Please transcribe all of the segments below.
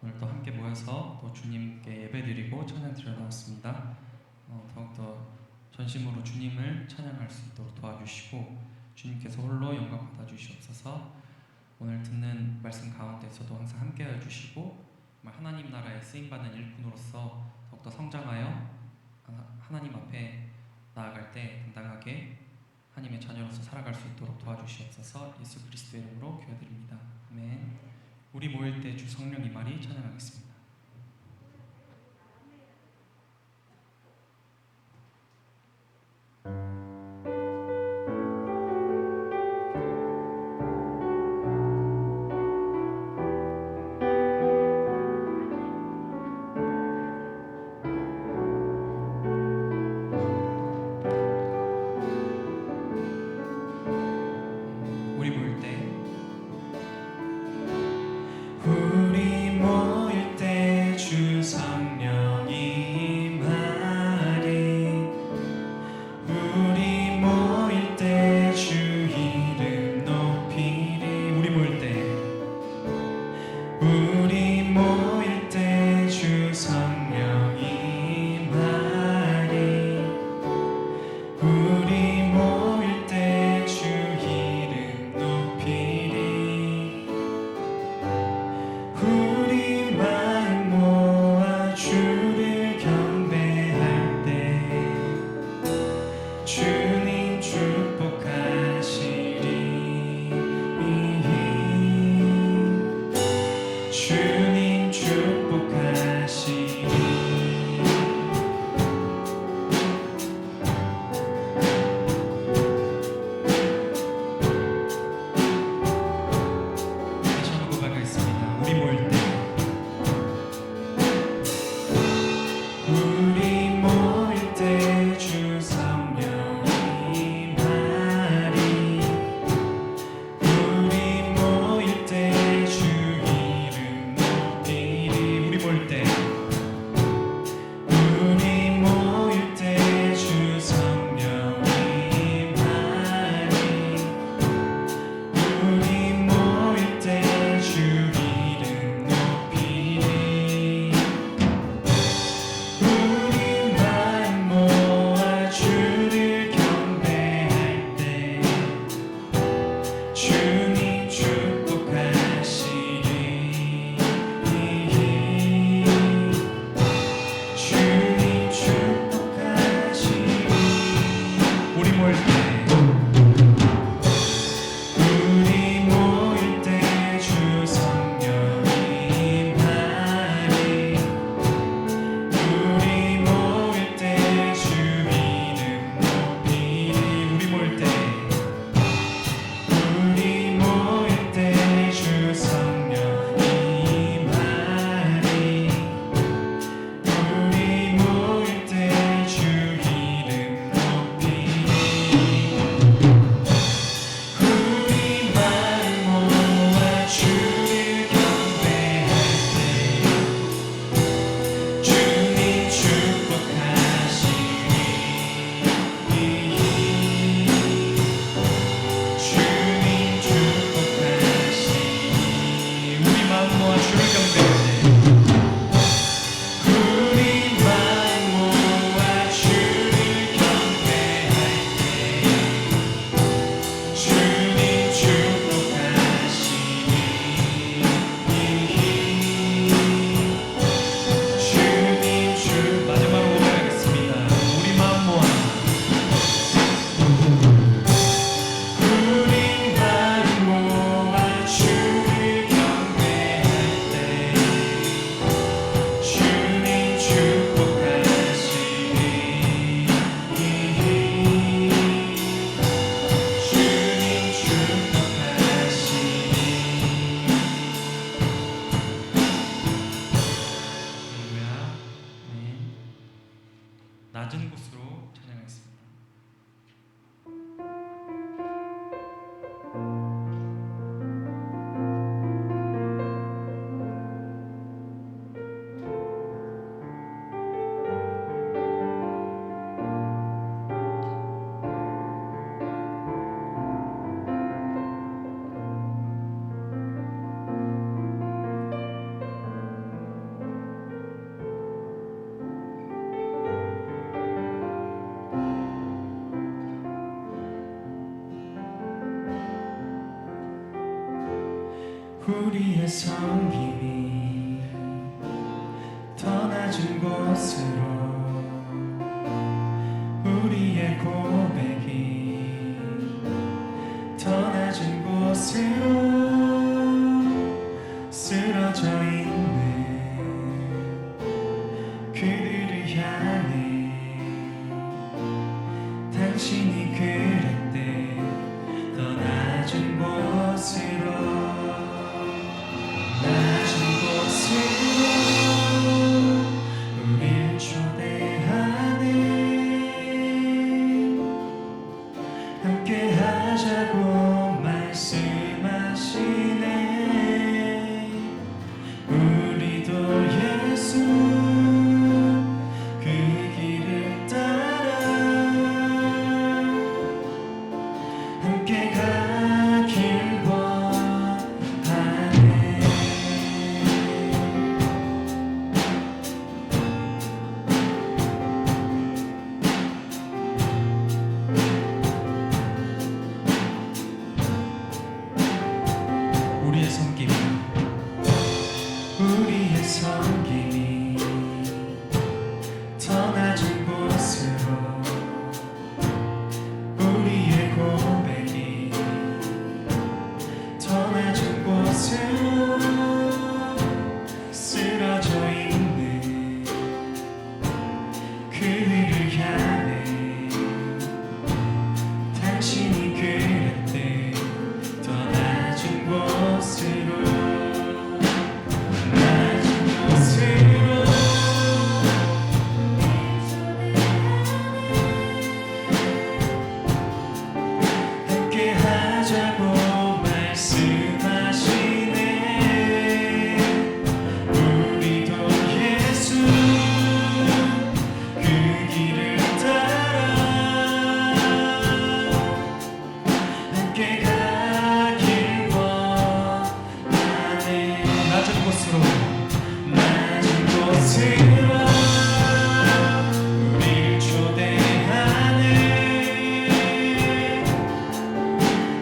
오늘 또 함께 모여서 또 주님께 예배드리고 찬양 드려나왔습니다. 더욱더 전심으로 주님을 찬양할 수 있도록 도와주시고 주님께서 홀로 영광 받아주시옵소서. 오늘 듣는 말씀 가운데서도 항상 함께하여 주시고 하나님 나라에 쓰임받는 일꾼으로서 더욱더 성장하여 하나님 앞에 나아갈 때 당당하게 하나님의 자녀로서 살아갈 수 있도록 도와주시옵소서. 예수 그리스도의 이름으로 기도드립니다. 아멘. 우리 모일 때 주 성령 임하리 찬양하겠습니다. 우리 모일 때 주 성령 임하리. 우리 모일 때 주 이름 높이리. 우리 모일 때 주 성령 임하리. 우리 모일 때 주 이름 높이리. 우리 마음 모아 주를 경배할 때 주님 축복하시리. 주님 축복하시리. 다시 한번 고백하겠습니다. 우리 모일 때 주 성령 임하리. 우리 모일 때 주 이름 높이리. 우리 모일 때 주 성령 임하리. 우리 모일 때 주 이름 높이리. 우리 마음 모아 주를 경배할 때 주님 축복하시리. 주님 축복하시리. 우리 모일 때 주 성령 임하리. 우리 모일 때 주 이름 높이리. 우리 모일 때 주 성령 임하리. 우리 모일 때 주 이름 높이리. 우리 마음 모아 주를 경배할 때 주님 축복하시리. 주님 축복하시리. 우리 마음 모아 주를 경배할 때 우리 마음 모아 주를 경배할 때 주님 축복하시리. 주님 마지막으로 고백하겠습니다. 우리 마음 모아 주를 경배할 때 주님 축복하시리. 주님 축복하시리. 할렐루야. 네. 낮은 곳으로 찬양하겠습니다. 우리의 섬김이 더 낮은 곳으로 우리의 고백이 더 낮은 곳으로 쓰러져 있네. 그들을 향해 당신이 그랬대. 더 낮은 곳으로 낮은 곳으로 우릴 초대하네. 함께 하자고 말씀하시네. 우리도 예수 그 길을 따라 함께 가길 원하네. 우리의 섬김이 더 낮은 곳으로 우리의 고백이 더 낮은 곳으로 쓰러져 있네. 그들을 향해 당신이 그랬대. 더 낮은 곳으로 낮은 곳으로 우릴 초대하네.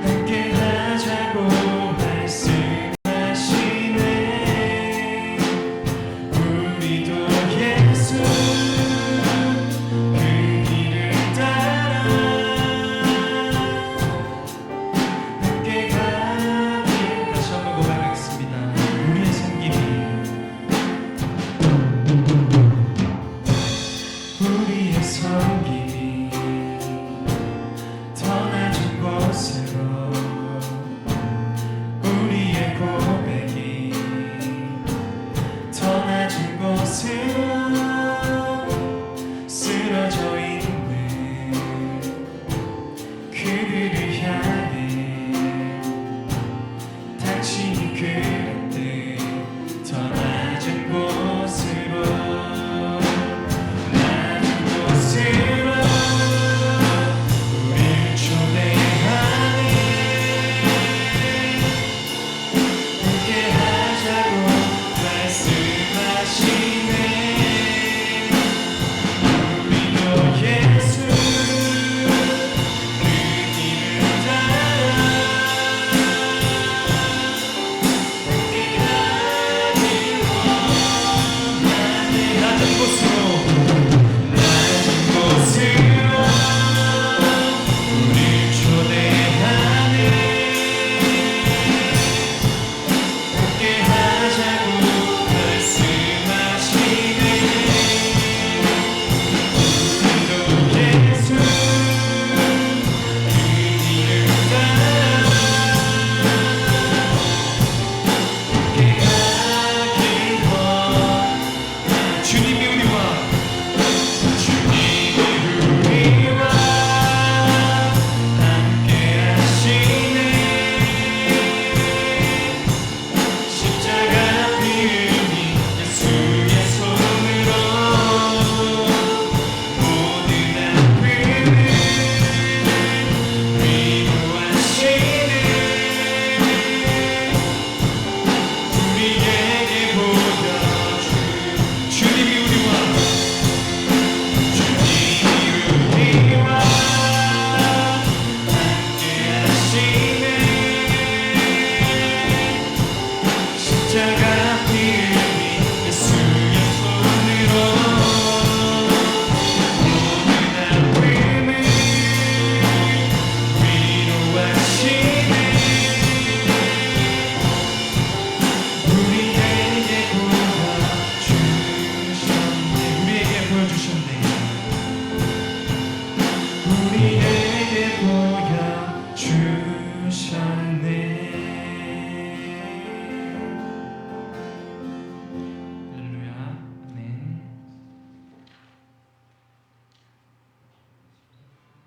함께 하자고 말씀하시네. 우리도 예수 그 길을 따라 함께 가길. 다시 한번 고백하겠습니다. 우리의 섬김이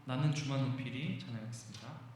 나는 주만 높이리 찬양하겠습니다.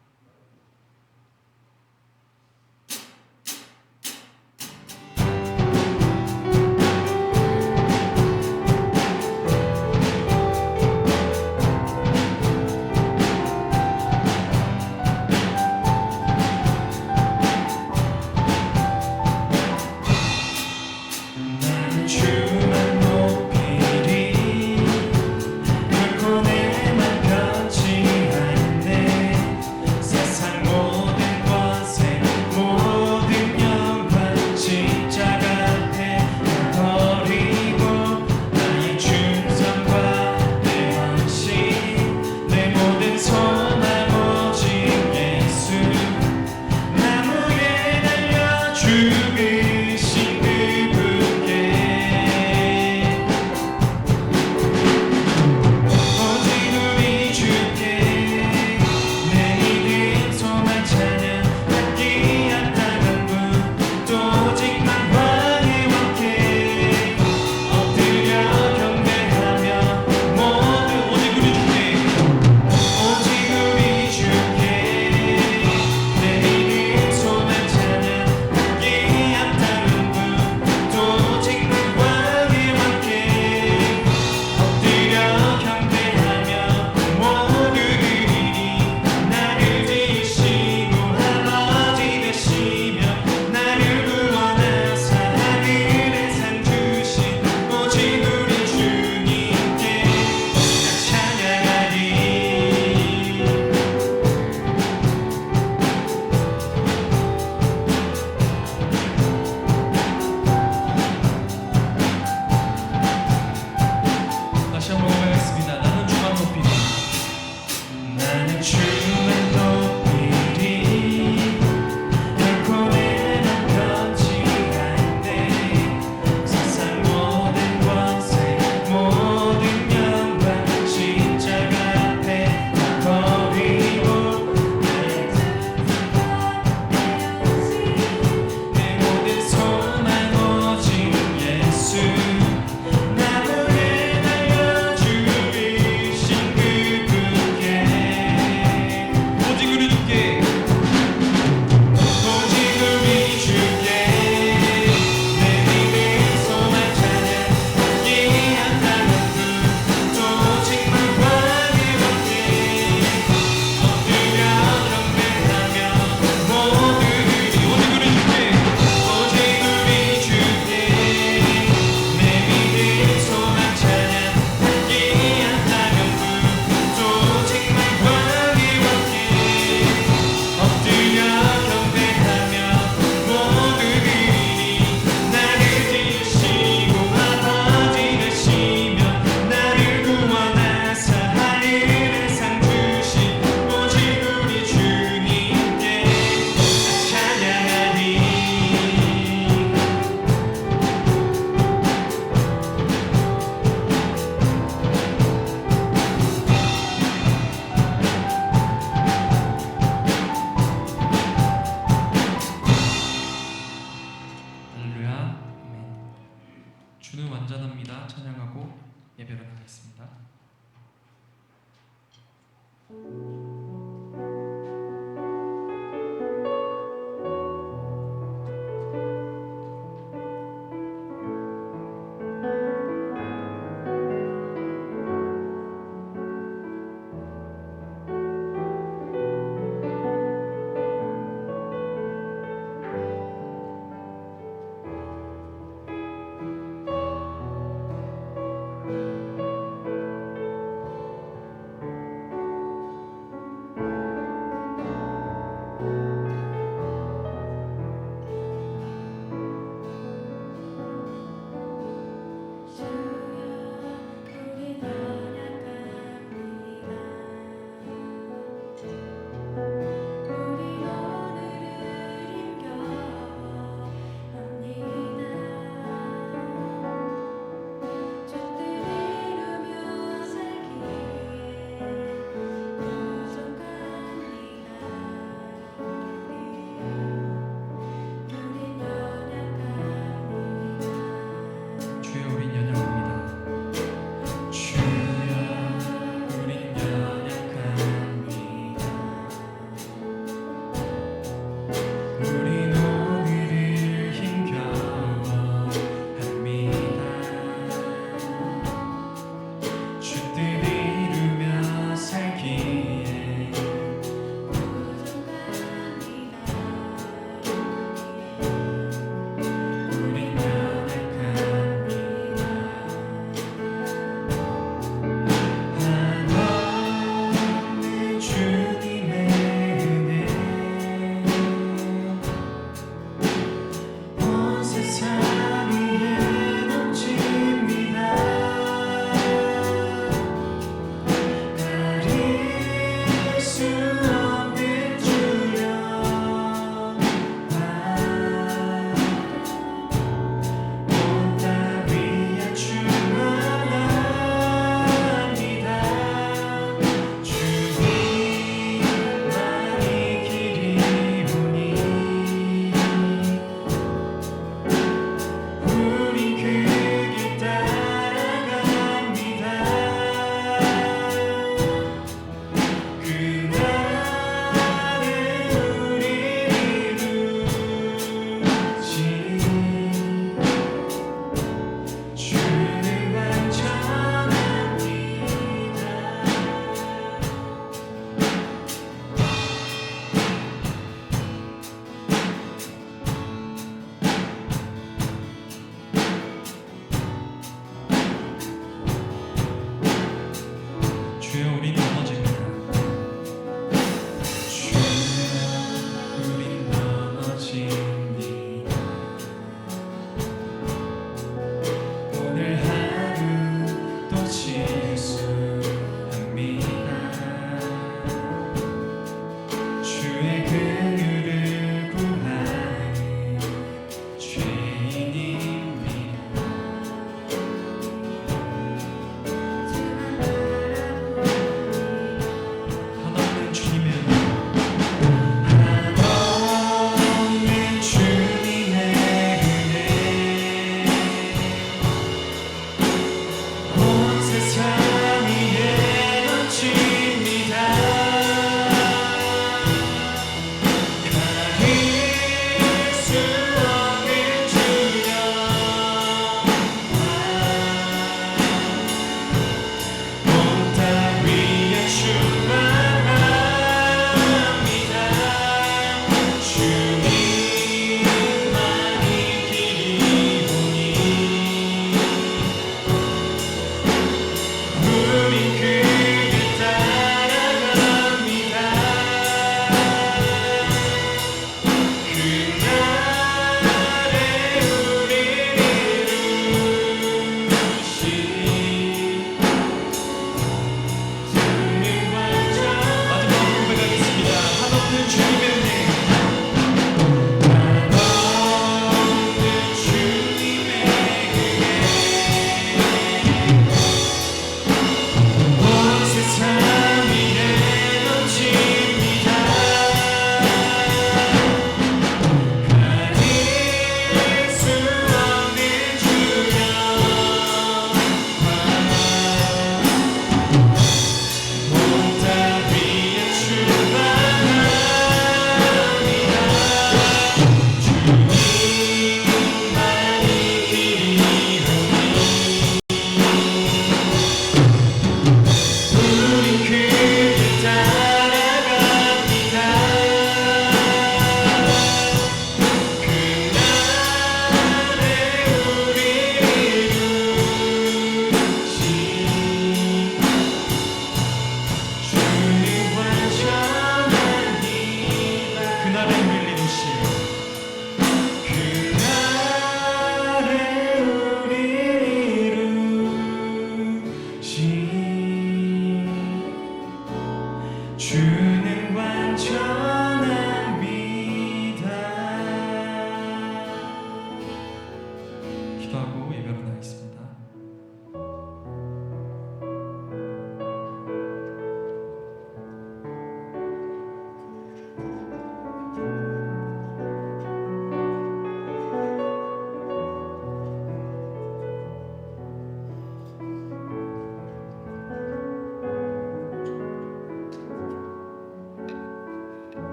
주는 완전합니다. 찬양하고 예배를 하겠습니다.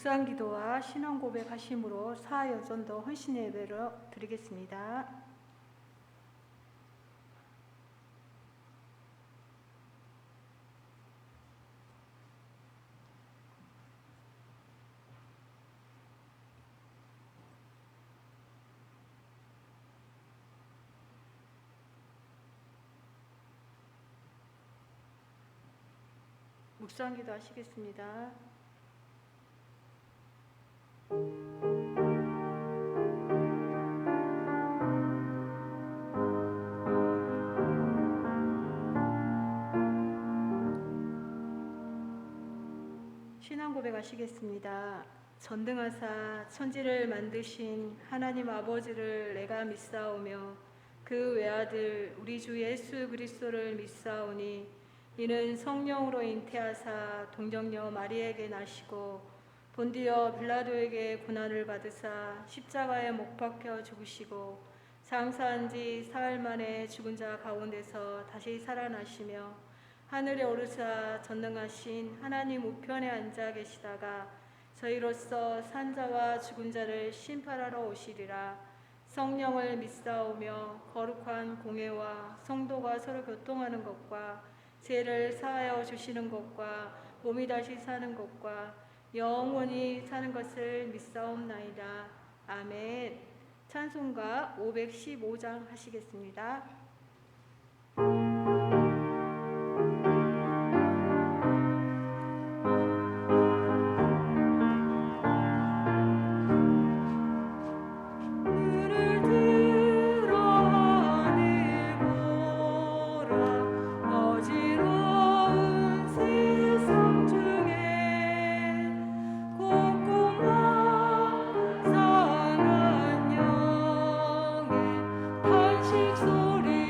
묵상기도와 신앙 고백하심으로 사여전도 헌신 예배를 드리겠습니다. 묵상기도 하시겠습니다. 신앙 고백하시겠습니다. 전등하사 천지를 만드신 하나님 아버지를 내가 믿사오며 그 외아들 우리 주 예수 그리스도를 믿사오니 이는 성령으로 잉태하사 동정녀 마리에게 나시고 본디어 빌라도에게 고난을 받으사 십자가에 못 박혀 죽으시고 장사한 지 사흘 만에 죽은 자 가운데서 다시 살아나시며 하늘에 오르사 전능하신 하나님 우편에 앉아 계시다가 저희로서 산자와 죽은 자를 심판하러 오시리라. 성령을 믿사오며 거룩한 공회와 성도가 서로 교통하는 것과 죄를 사하여 주시는 것과 몸이 다시 사는 것과 영원히 사는 것을 믿사옵나이다. 아멘. 찬송가 515장 하시겠습니다. 소리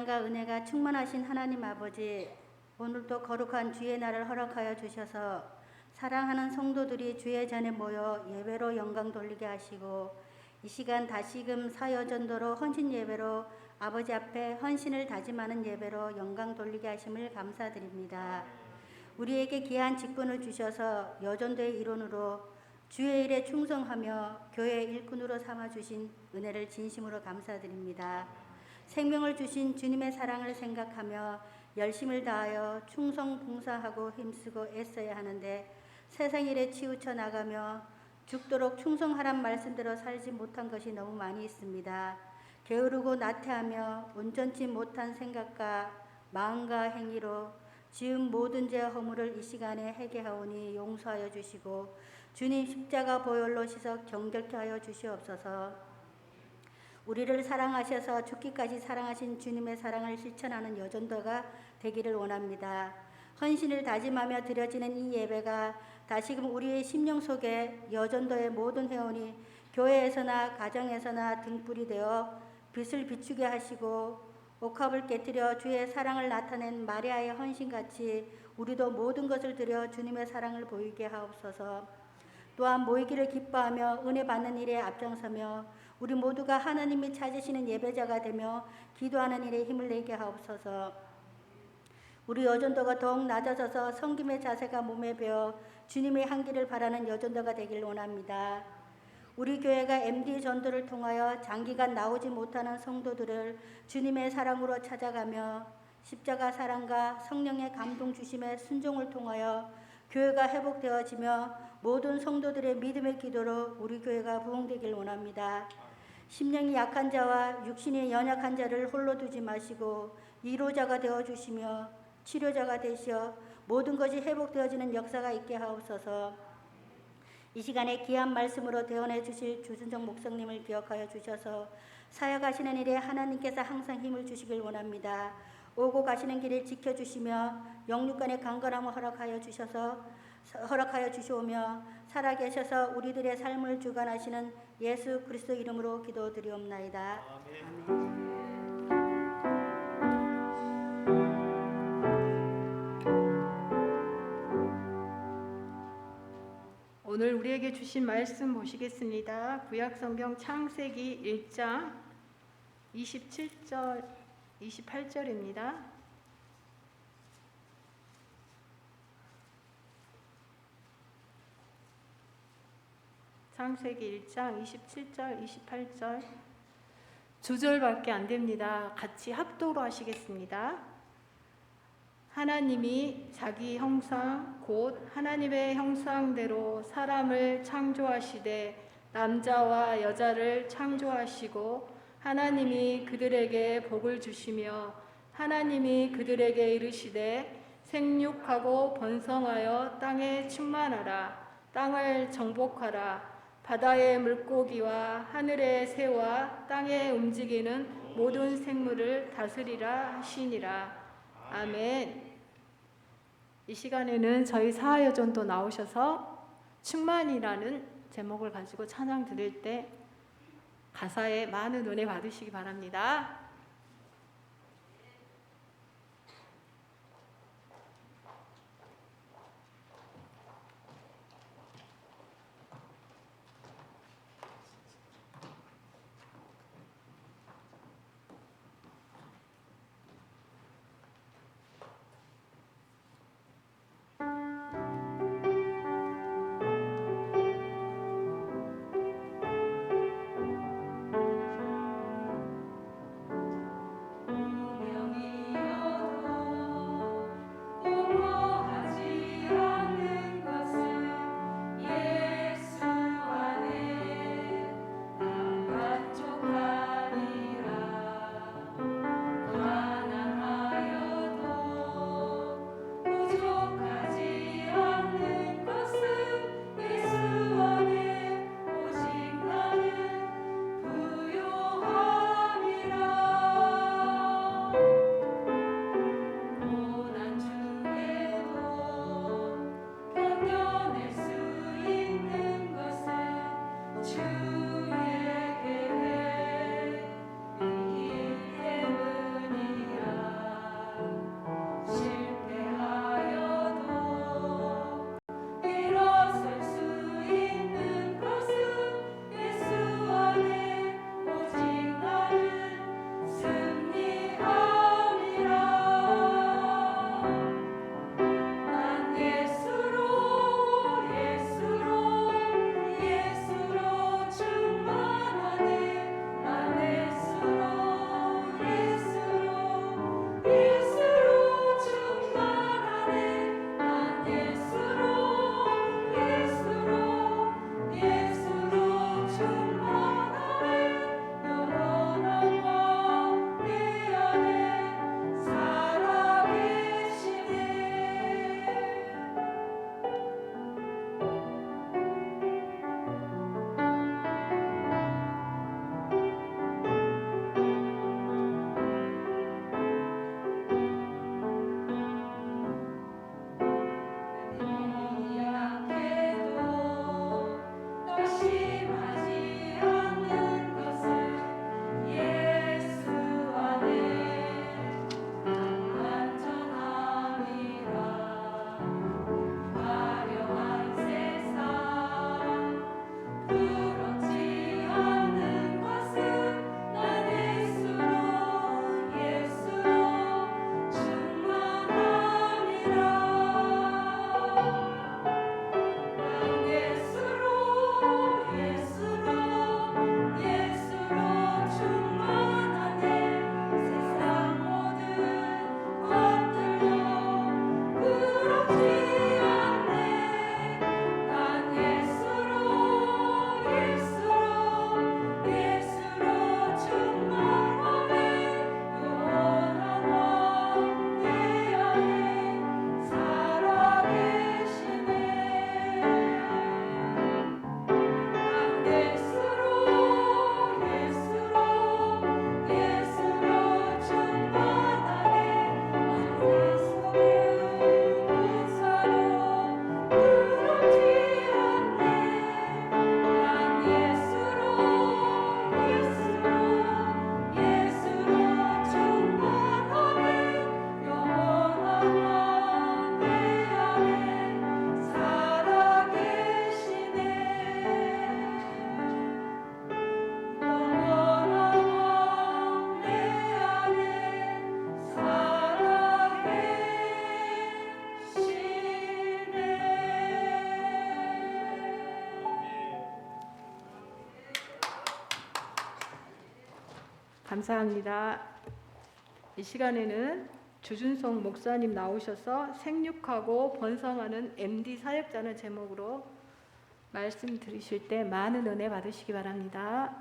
사랑과 은혜가 충만하신 하나님 아버지, 오늘도 거룩한 주의 날을 허락하여 주셔서 사랑하는 성도들이 주의 전에 모여 예배로 영광 돌리게 하시고, 이 시간 다시금 사여전도로 헌신 예배로 아버지 앞에 헌신을 다짐하는 예배로 영광 돌리게 하심을 감사드립니다. 우리에게 귀한 직분을 주셔서 여전도의 일원으로 주의 일에 충성하며 교회 일꾼으로 삼아주신 은혜를 진심으로 감사드립니다. 생명을 주신 주님의 사랑을 생각하며 열심을 다하여 충성 봉사하고 힘쓰고 애써야 하는데, 세상 일에 치우쳐 나가며 죽도록 충성하란 말씀대로 살지 못한 것이 너무 많이 있습니다. 게으르고 나태하며 온전치 못한 생각과 마음과 행위로 지은 모든 죄 허물을 이 시간에 회개하오니 용서하여 주시고, 주님 십자가 보혈로 씻어 정결케 하여 주시옵소서. 우리를 사랑하셔서 죽기까지 사랑하신 주님의 사랑을 실천하는 여전도가 되기를 원합니다. 헌신을 다짐하며 드려지는 이 예배가 다시금 우리의 심령 속에 여전도의 모든 회원이 교회에서나 가정에서나 등불이 되어 빛을 비추게 하시고, 옥합을 깨뜨려 주의 사랑을 나타낸 마리아의 헌신같이 우리도 모든 것을 드려 주님의 사랑을 보이게 하옵소서. 또한 모이기를 기뻐하며 은혜 받는 일에 앞장서며 우리 모두가 하나님이 찾으시는 예배자가 되며 기도하는 일에 힘을 내게 하옵소서. 우리 여전도가 더욱 낮아져서 섬김의 자세가 몸에 배어 주님의 향기를 바라는 여전도가 되길 원합니다. 우리 교회가 MD 전도를 통하여 장기간 나오지 못하는 성도들을 주님의 사랑으로 찾아가며 십자가 사랑과 성령의 감동 주심의 순종을 통하여 교회가 회복되어지며 모든 성도들의 믿음의 기도로 우리 교회가 부흥되길 원합니다. 심령이 약한 자와 육신이 연약한 자를 홀로 두지 마시고 위로자가 되어주시며 치료자가 되시어 모든 것이 회복되어지는 역사가 있게 하옵소서. 이 시간에 귀한 말씀으로 대언해 주실 주순정 목사님을 기억하여 주셔서 사역하시는 일에 하나님께서 항상 힘을 주시길 원합니다. 오고 가시는 길을 지켜주시며 영육간의 강건함을 허락하여 주시오며 살아계셔서 우리들의 삶을 주관하시는 예수 그리스도 이름으로 기도드리옵나이다. 아멘. 오늘 우리에게 주신 말씀 보시겠습니다. 구약성경 창세기 1장 27절 28절입니다. 창세기 1장 27절 28절 두 절밖에 안 됩니다. 같이 합독으로 하시겠습니다. 하나님이 자기 형상 곧 하나님의 형상대로 사람을 창조하시되 남자와 여자를 창조하시고 하나님이 그들에게 복을 주시며 하나님이 그들에게 이르시되 생육하고 번성하여 땅에 충만하라. 땅을 정복하라. 바다의 물고기와 하늘의 새와 땅에 움직이는 모든 생물을 다스리라 하시니라. 아멘. 이 시간에는 저희 사하여전도 나오셔서 충만이라는 제목을 가지고 찬양 드릴 때 가사에 많은 은혜 받으시기 바랍니다. 감사합니다. 이 시간에는 주준성 목사님 나오셔서 생육하고 번성하는 MD 사역자는 제목으로 말씀 들으실 때 많은 은혜 받으시기 바랍니다.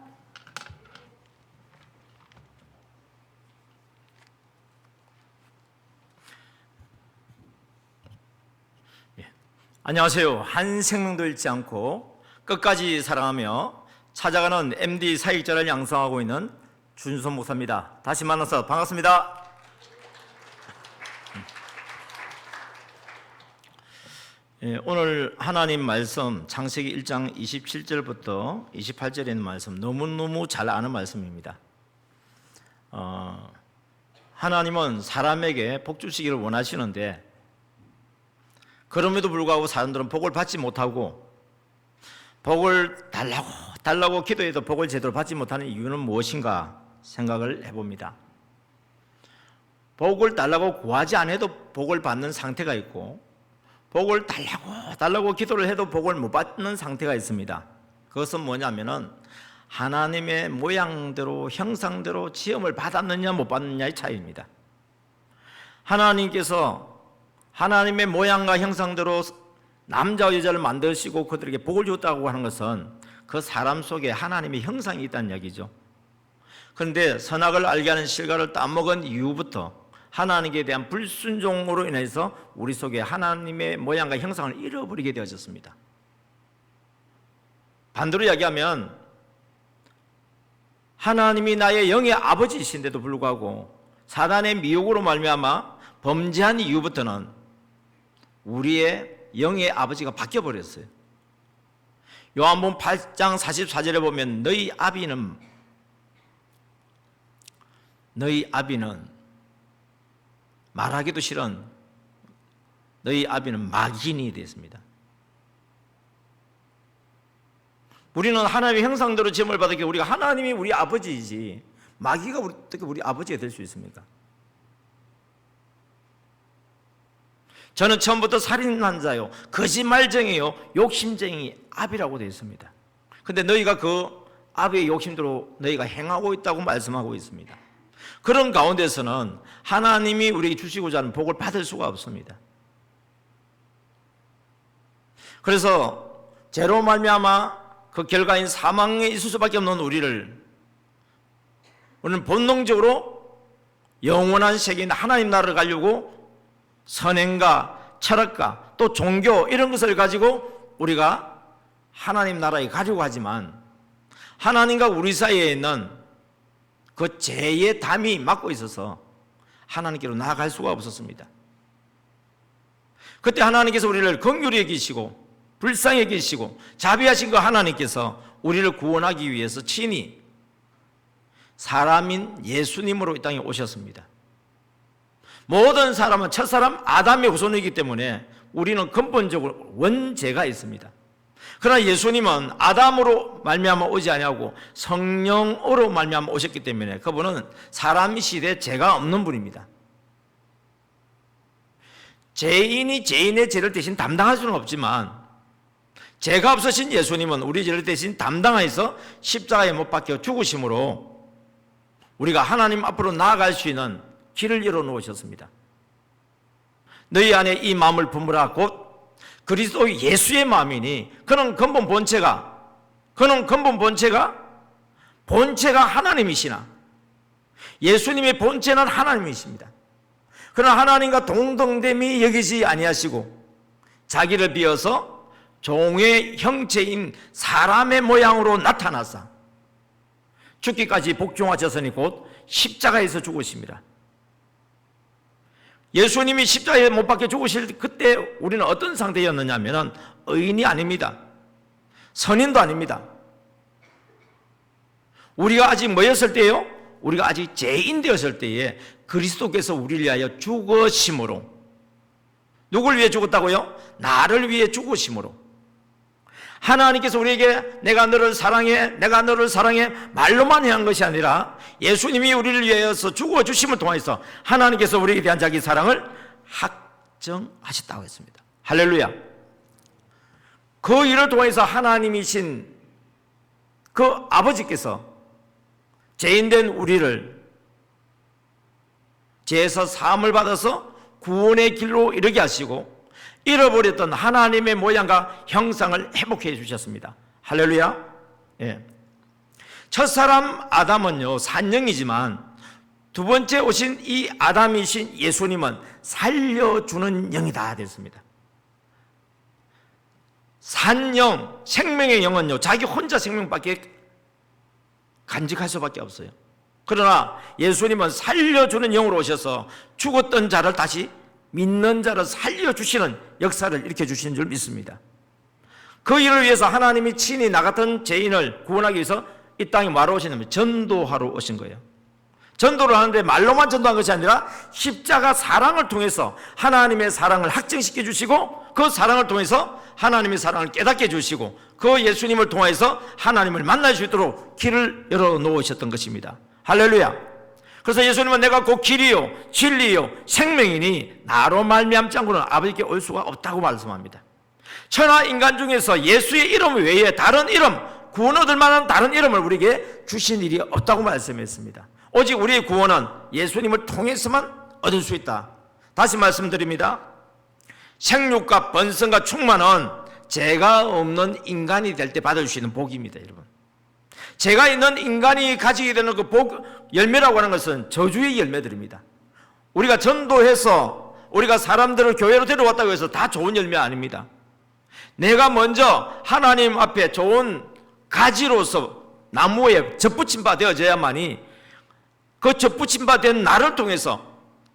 안녕하세요. 한 생명도 잃지 않고 끝까지 사랑하며 찾아가는 MD 사역자를 양성하고 있는 준성 목사입니다. 다시 만나서 반갑습니다. 오늘 하나님 말씀 창세기 1장 27절부터 28절에 있는 말씀 너무너무 잘 아는 말씀입니다. 하나님은 사람에게 복 주시기를 원하시는데 그럼에도 불구하고 사람들은 복을 받지 못하고 복을 달라고 기도해도 복을 제대로 받지 못하는 이유는 무엇인가 생각을 해봅니다. 복을 달라고 구하지 않아도 복을 받는 상태가 있고 복을 달라고 기도를 해도 복을 못 받는 상태가 있습니다. 그것은 뭐냐면은 하나님의 모양대로 형상대로 지음을 받았느냐 못 받느냐의 차이입니다. 하나님께서 하나님의 모양과 형상대로 남자와 여자를 만드시고 그들에게 복을 줬다고 하는 것은 그 사람 속에 하나님의 형상이 있다는 이야기죠. 그런데 선악을 알게 하는 실과를 따먹은 이후부터 하나님께 대한 불순종으로 인해서 우리 속에 하나님의 모양과 형상을 잃어버리게 되어졌습니다. 반대로 이야기하면 하나님이 나의 영의 아버지이신데도 불구하고 사단의 미혹으로 말미암아 범죄한 이후부터는 우리의 영의 아버지가 바뀌어버렸어요. 요한복음 8장 44절에 보면 너희 아비는 말하기도 싫은 너희 아비는 마귀인이 되었습니다. 우리는 하나님의 형상대로 지음을 받았기에 우리가 하나님이 우리 아버지이지 마귀가 어떻게 우리 아버지가 될 수 있습니까? 저는 처음부터 살인한 자요, 거짓말쟁이요, 욕심쟁이 아비라고 되어 있습니다. 그런데 너희가 그 아비의 욕심대로 너희가 행하고 있다고 말씀하고 있습니다. 그런 가운데서는 하나님이 우리에게 주시고자 하는 복을 받을 수가 없습니다. 그래서 죄로 말미암아 그 결과인 사망에 있을 수밖에 없는 우리는 본능적으로 영원한 세계인 하나님 나라를 가려고 선행과 철학과 또 종교 이런 것을 가지고 우리가 하나님 나라에 가려고 하지만 하나님과 우리 사이에 있는 그 죄의 담이 막고 있어서 하나님께로 나아갈 수가 없었습니다. 그때 하나님께서 우리를 긍휼히 여기시고 불쌍히 여기시고 자비하신 그 하나님께서 우리를 구원하기 위해서 친히 사람인 예수님으로 이 땅에 오셨습니다. 모든 사람은 첫사람 아담의 후손이기 때문에 우리는 근본적으로 원죄가 있습니다. 그러나 예수님은 아담으로 말미암아 오지 아니하고 성령으로 말미암아 오셨기 때문에 그분은 사람이시되 죄가 없는 분입니다. 죄인이 죄인의 죄를 대신 담당할 수는 없지만 죄가 없으신 예수님은 우리 죄를 대신 담당하여서 십자가에 못 박혀 죽으심으로 우리가 하나님 앞으로 나아갈 수 있는 길을 열어놓으셨습니다. 너희 안에 이 마음을 품으라 곧 그리스도 예수의 마음이니 그는 근본 본체가 하나님이시나 예수님의 본체는 하나님이십니다. 그러나 하나님과 동등됨이 여기지 아니하시고 자기를 비어서 종의 형체인 사람의 모양으로 나타나사 죽기까지 복종하셨으니 곧 십자가에서 죽으십니다. 예수님이 십자가에 못 박혀 죽으실 그때 우리는 어떤 상태였느냐 하면 의인이 아닙니다. 선인도 아닙니다. 우리가 아직 뭐였을 때요? 우리가 아직 죄인 되었을 때에 그리스도께서 우리를 위하여 죽으심으로 누굴 위해 죽었다고요? 나를 위해 죽으심으로 하나님께서 우리에게 내가 너를 사랑해 말로만 한 것이 아니라 예수님이 우리를 위해서 죽어주심을 통해서 하나님께서 우리에게 대한 자기 사랑을 확정하셨다고 했습니다. 할렐루야. 그 일을 통해서 하나님이신 그 아버지께서 죄인된 우리를 죄에서 사함을 받아서 구원의 길로 이르게 하시고 잃어버렸던 하나님의 모양과 형상을 회복해 주셨습니다. 할렐루야. 예. 첫사람 아담은요 산영이지만 두 번째 오신 이 아담이신 예수님은 살려주는 영이다 됐습니다. 산영, 생명의 영은요 자기 혼자 생명밖에 간직할 수밖에 없어요. 그러나 예수님은 살려주는 영으로 오셔서 죽었던 자를 다시 믿는 자를 살려주시는 역사를 일으켜주시는 줄 믿습니다. 그 일을 위해서 하나님이 친히 나 같은 죄인을 구원하기 위해서 이 땅에 뭐하러 오시냐면 전도하러 오신 거예요. 전도를 하는데 말로만 전도한 것이 아니라 십자가 사랑을 통해서 하나님의 사랑을 확증시켜 주시고 그 사랑을 통해서 하나님의 사랑을 깨닫게 해주시고 그 예수님을 통해서 하나님을 만날 수 있도록 길을 열어놓으셨던 것입니다. 할렐루야. 그래서 예수님은 내가 곧 길이요 진리요 생명이니 나로 말미암지 않고는 아버지께 올 수가 없다고 말씀합니다. 천하 인간 중에서 예수의 이름 외에 다른 이름, 구원 얻을 만한 다른 이름을 우리에게 주신 일이 없다고 말씀했습니다. 오직 우리의 구원은 예수님을 통해서만 얻을 수 있다. 다시 말씀드립니다. 생육과 번성과 충만은 죄가 없는 인간이 될 때 받을 수 있는 복입니다, 여러분. 죄가 있는 인간이 가지게 되는 그 복, 열매라고 하는 것은 저주의 열매들입니다. 우리가 전도해서 우리가 사람들을 교회로 데려왔다고 해서 다 좋은 열매 아닙니다. 내가 먼저 하나님 앞에 좋은 가지로서 나무에 접붙임 바 되어져야만이 그 접붙임 바 된 나를 통해서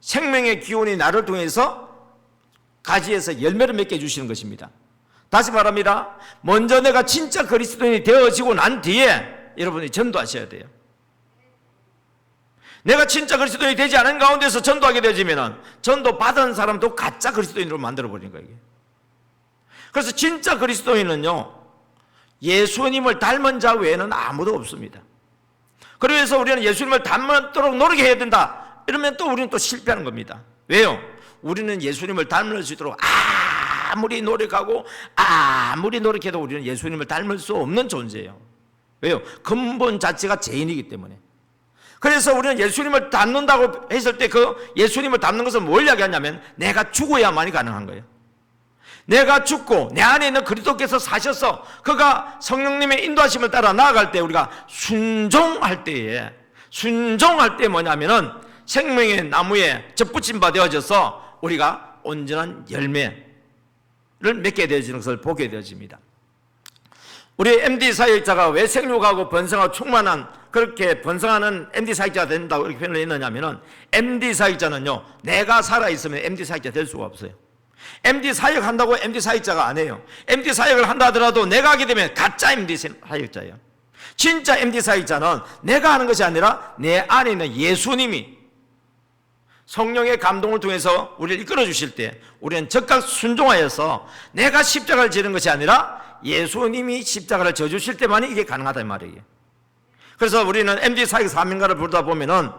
생명의 기운이 나를 통해서 가지에서 열매를 맺게 해주시는 것입니다. 다시 말합니다. 먼저 내가 진짜 그리스도인이 되어지고 난 뒤에 여러분이 전도하셔야 돼요. 내가 진짜 그리스도인이 되지 않은 가운데서 전도하게 되어지면 전도 받은 사람도 가짜 그리스도인으로 만들어버리는 거예요. 그래서 진짜 그리스도인은요 예수님을 닮은 자 외에는 아무도 없습니다. 그래서 우리는 예수님을 닮도록 노력해야 된다 이러면 또 우리는 또 실패하는 겁니다. 왜요? 우리는 예수님을 닮을 수 있도록 아무리 노력하고 아무리 노력해도 우리는 예수님을 닮을 수 없는 존재예요. 왜요? 근본 자체가 죄인이기 때문에. 그래서 우리는 예수님을 닮는다고 했을 때 그 예수님을 닮는 것은 뭘 이야기하냐면 내가 죽어야만이 가능한 거예요. 내가 죽고 내 안에 있는 그리스도께서 사셔서 그가 성령님의 인도하심을 따라 나아갈 때 우리가 순종할 때에 뭐냐면은 생명의 나무에 접붙임 바 되어져서 우리가 온전한 열매를 맺게 되어지는 것을 보게 되어집니다. 우리 MD 사역자가 왜 생육하고 번성하고 충만한 그렇게 번성하는 MD 사역자가 된다고 이렇게 표현을 했느냐면은 MD 사역자는요 내가 살아있으면 MD 사역자 될 수가 없어요. MD 사역한다고 MD 사역자가 안 해요. MD 사역을 한다 하더라도 내가 하게 되면 가짜 MD 사역자예요. 진짜 MD 사역자는 내가 하는 것이 아니라 내 안에 있는 예수님이 성령의 감동을 통해서 우리를 이끌어 주실 때 우리는 적극 순종하여서 내가 십자가를 지는 것이 아니라 예수님이 십자가를 져 주실 때만이 이게 가능하다 이 말이에요. 그래서 우리는 MD 사역 사명가를 부르다 보면은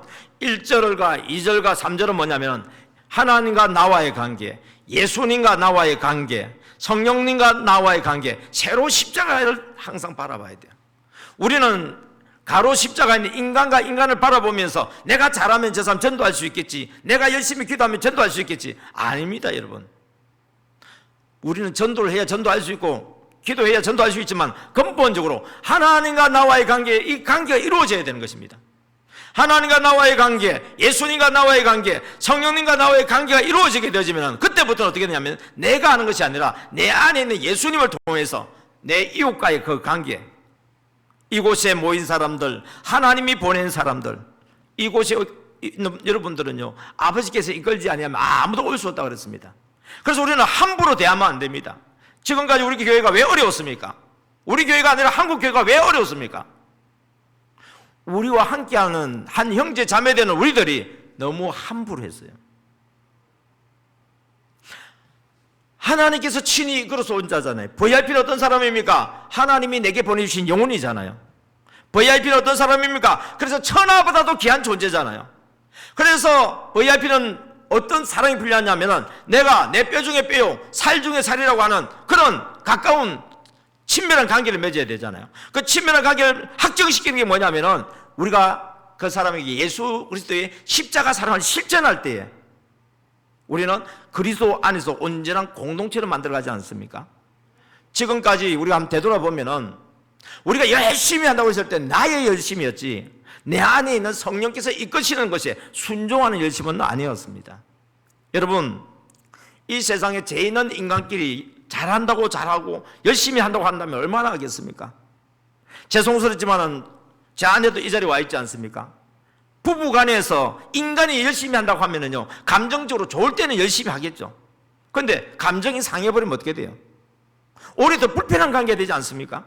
1절과 2절과 3절은 뭐냐면은 하나님과 나와의 관계, 예수님과 나와의 관계, 성령님과 나와의 관계, 새로 십자가를 항상 바라봐야 돼요. 우리는 가로 십자가에 있는 인간과 인간을 바라보면서 내가 잘하면 저 사람 전도할 수 있겠지, 내가 열심히 기도하면 전도할 수 있겠지. 아닙니다, 여러분. 우리는 전도를 해야 전도할 수 있고 기도해야 전도할 수 있지만 근본적으로 하나님과 나와의 관계, 이 관계가 이루어져야 되는 것입니다. 하나님과 나와의 관계, 예수님과 나와의 관계, 성령님과 나와의 관계가 이루어지게 되어지면 그때부터는 어떻게 되냐면 내가 하는 것이 아니라 내 안에 있는 예수님을 통해서 내 이웃과의 그 관계, 이곳에 모인 사람들, 하나님이 보낸 사람들, 이곳에 있는 여러분들은요 아버지께서 이끌지 아니하면 아무도 올 수 없다고 그랬습니다. 그래서 우리는 함부로 대하면 안 됩니다. 지금까지 우리 교회가 왜 어려웠습니까? 우리 교회가 아니라 한국 교회가 왜 어려웠습니까? 우리와 함께하는 한 형제 자매되는 우리들이 너무 함부로 했어요. 하나님께서 친히 이끌어서 온 자잖아요. VIP는 어떤 사람입니까? 하나님이 내게 보내주신 영혼이잖아요. VIP는 어떤 사람입니까? 그래서 천하보다도 귀한 존재잖아요. 그래서 VIP는 어떤 사랑이 필요하냐면은 내가 내 뼈 중에 뼈요, 살 중에 살이라고 하는 그런 가까운 친밀한 관계를 맺어야 되잖아요. 그 친밀한 관계를 확정시키는 게 뭐냐면은 우리가 그 사람에게 예수 그리스도의 십자가 사랑을 실천할 때에 우리는 그리스도 안에서 온전한 공동체를 만들어가지 않습니까? 지금까지 우리가 한번 되돌아보면은 우리가 열심히 한다고 했을 때 나의 열심이었지 내 안에 있는 성령께서 이끄시는 것에 순종하는 열심은 아니었습니다. 여러분, 이 세상에 죄 있는 인간끼리 잘한다고 잘하고 열심히 한다고 한다면 얼마나 하겠습니까? 죄송스럽지만은 제 아내도 이 자리에 와 있지 않습니까? 부부간에서 인간이 열심히 한다고 하면은요, 감정적으로 좋을 때는 열심히 하겠죠. 그런데 감정이 상해버리면 어떻게 돼요? 오히려 더 불편한 관계가 되지 않습니까?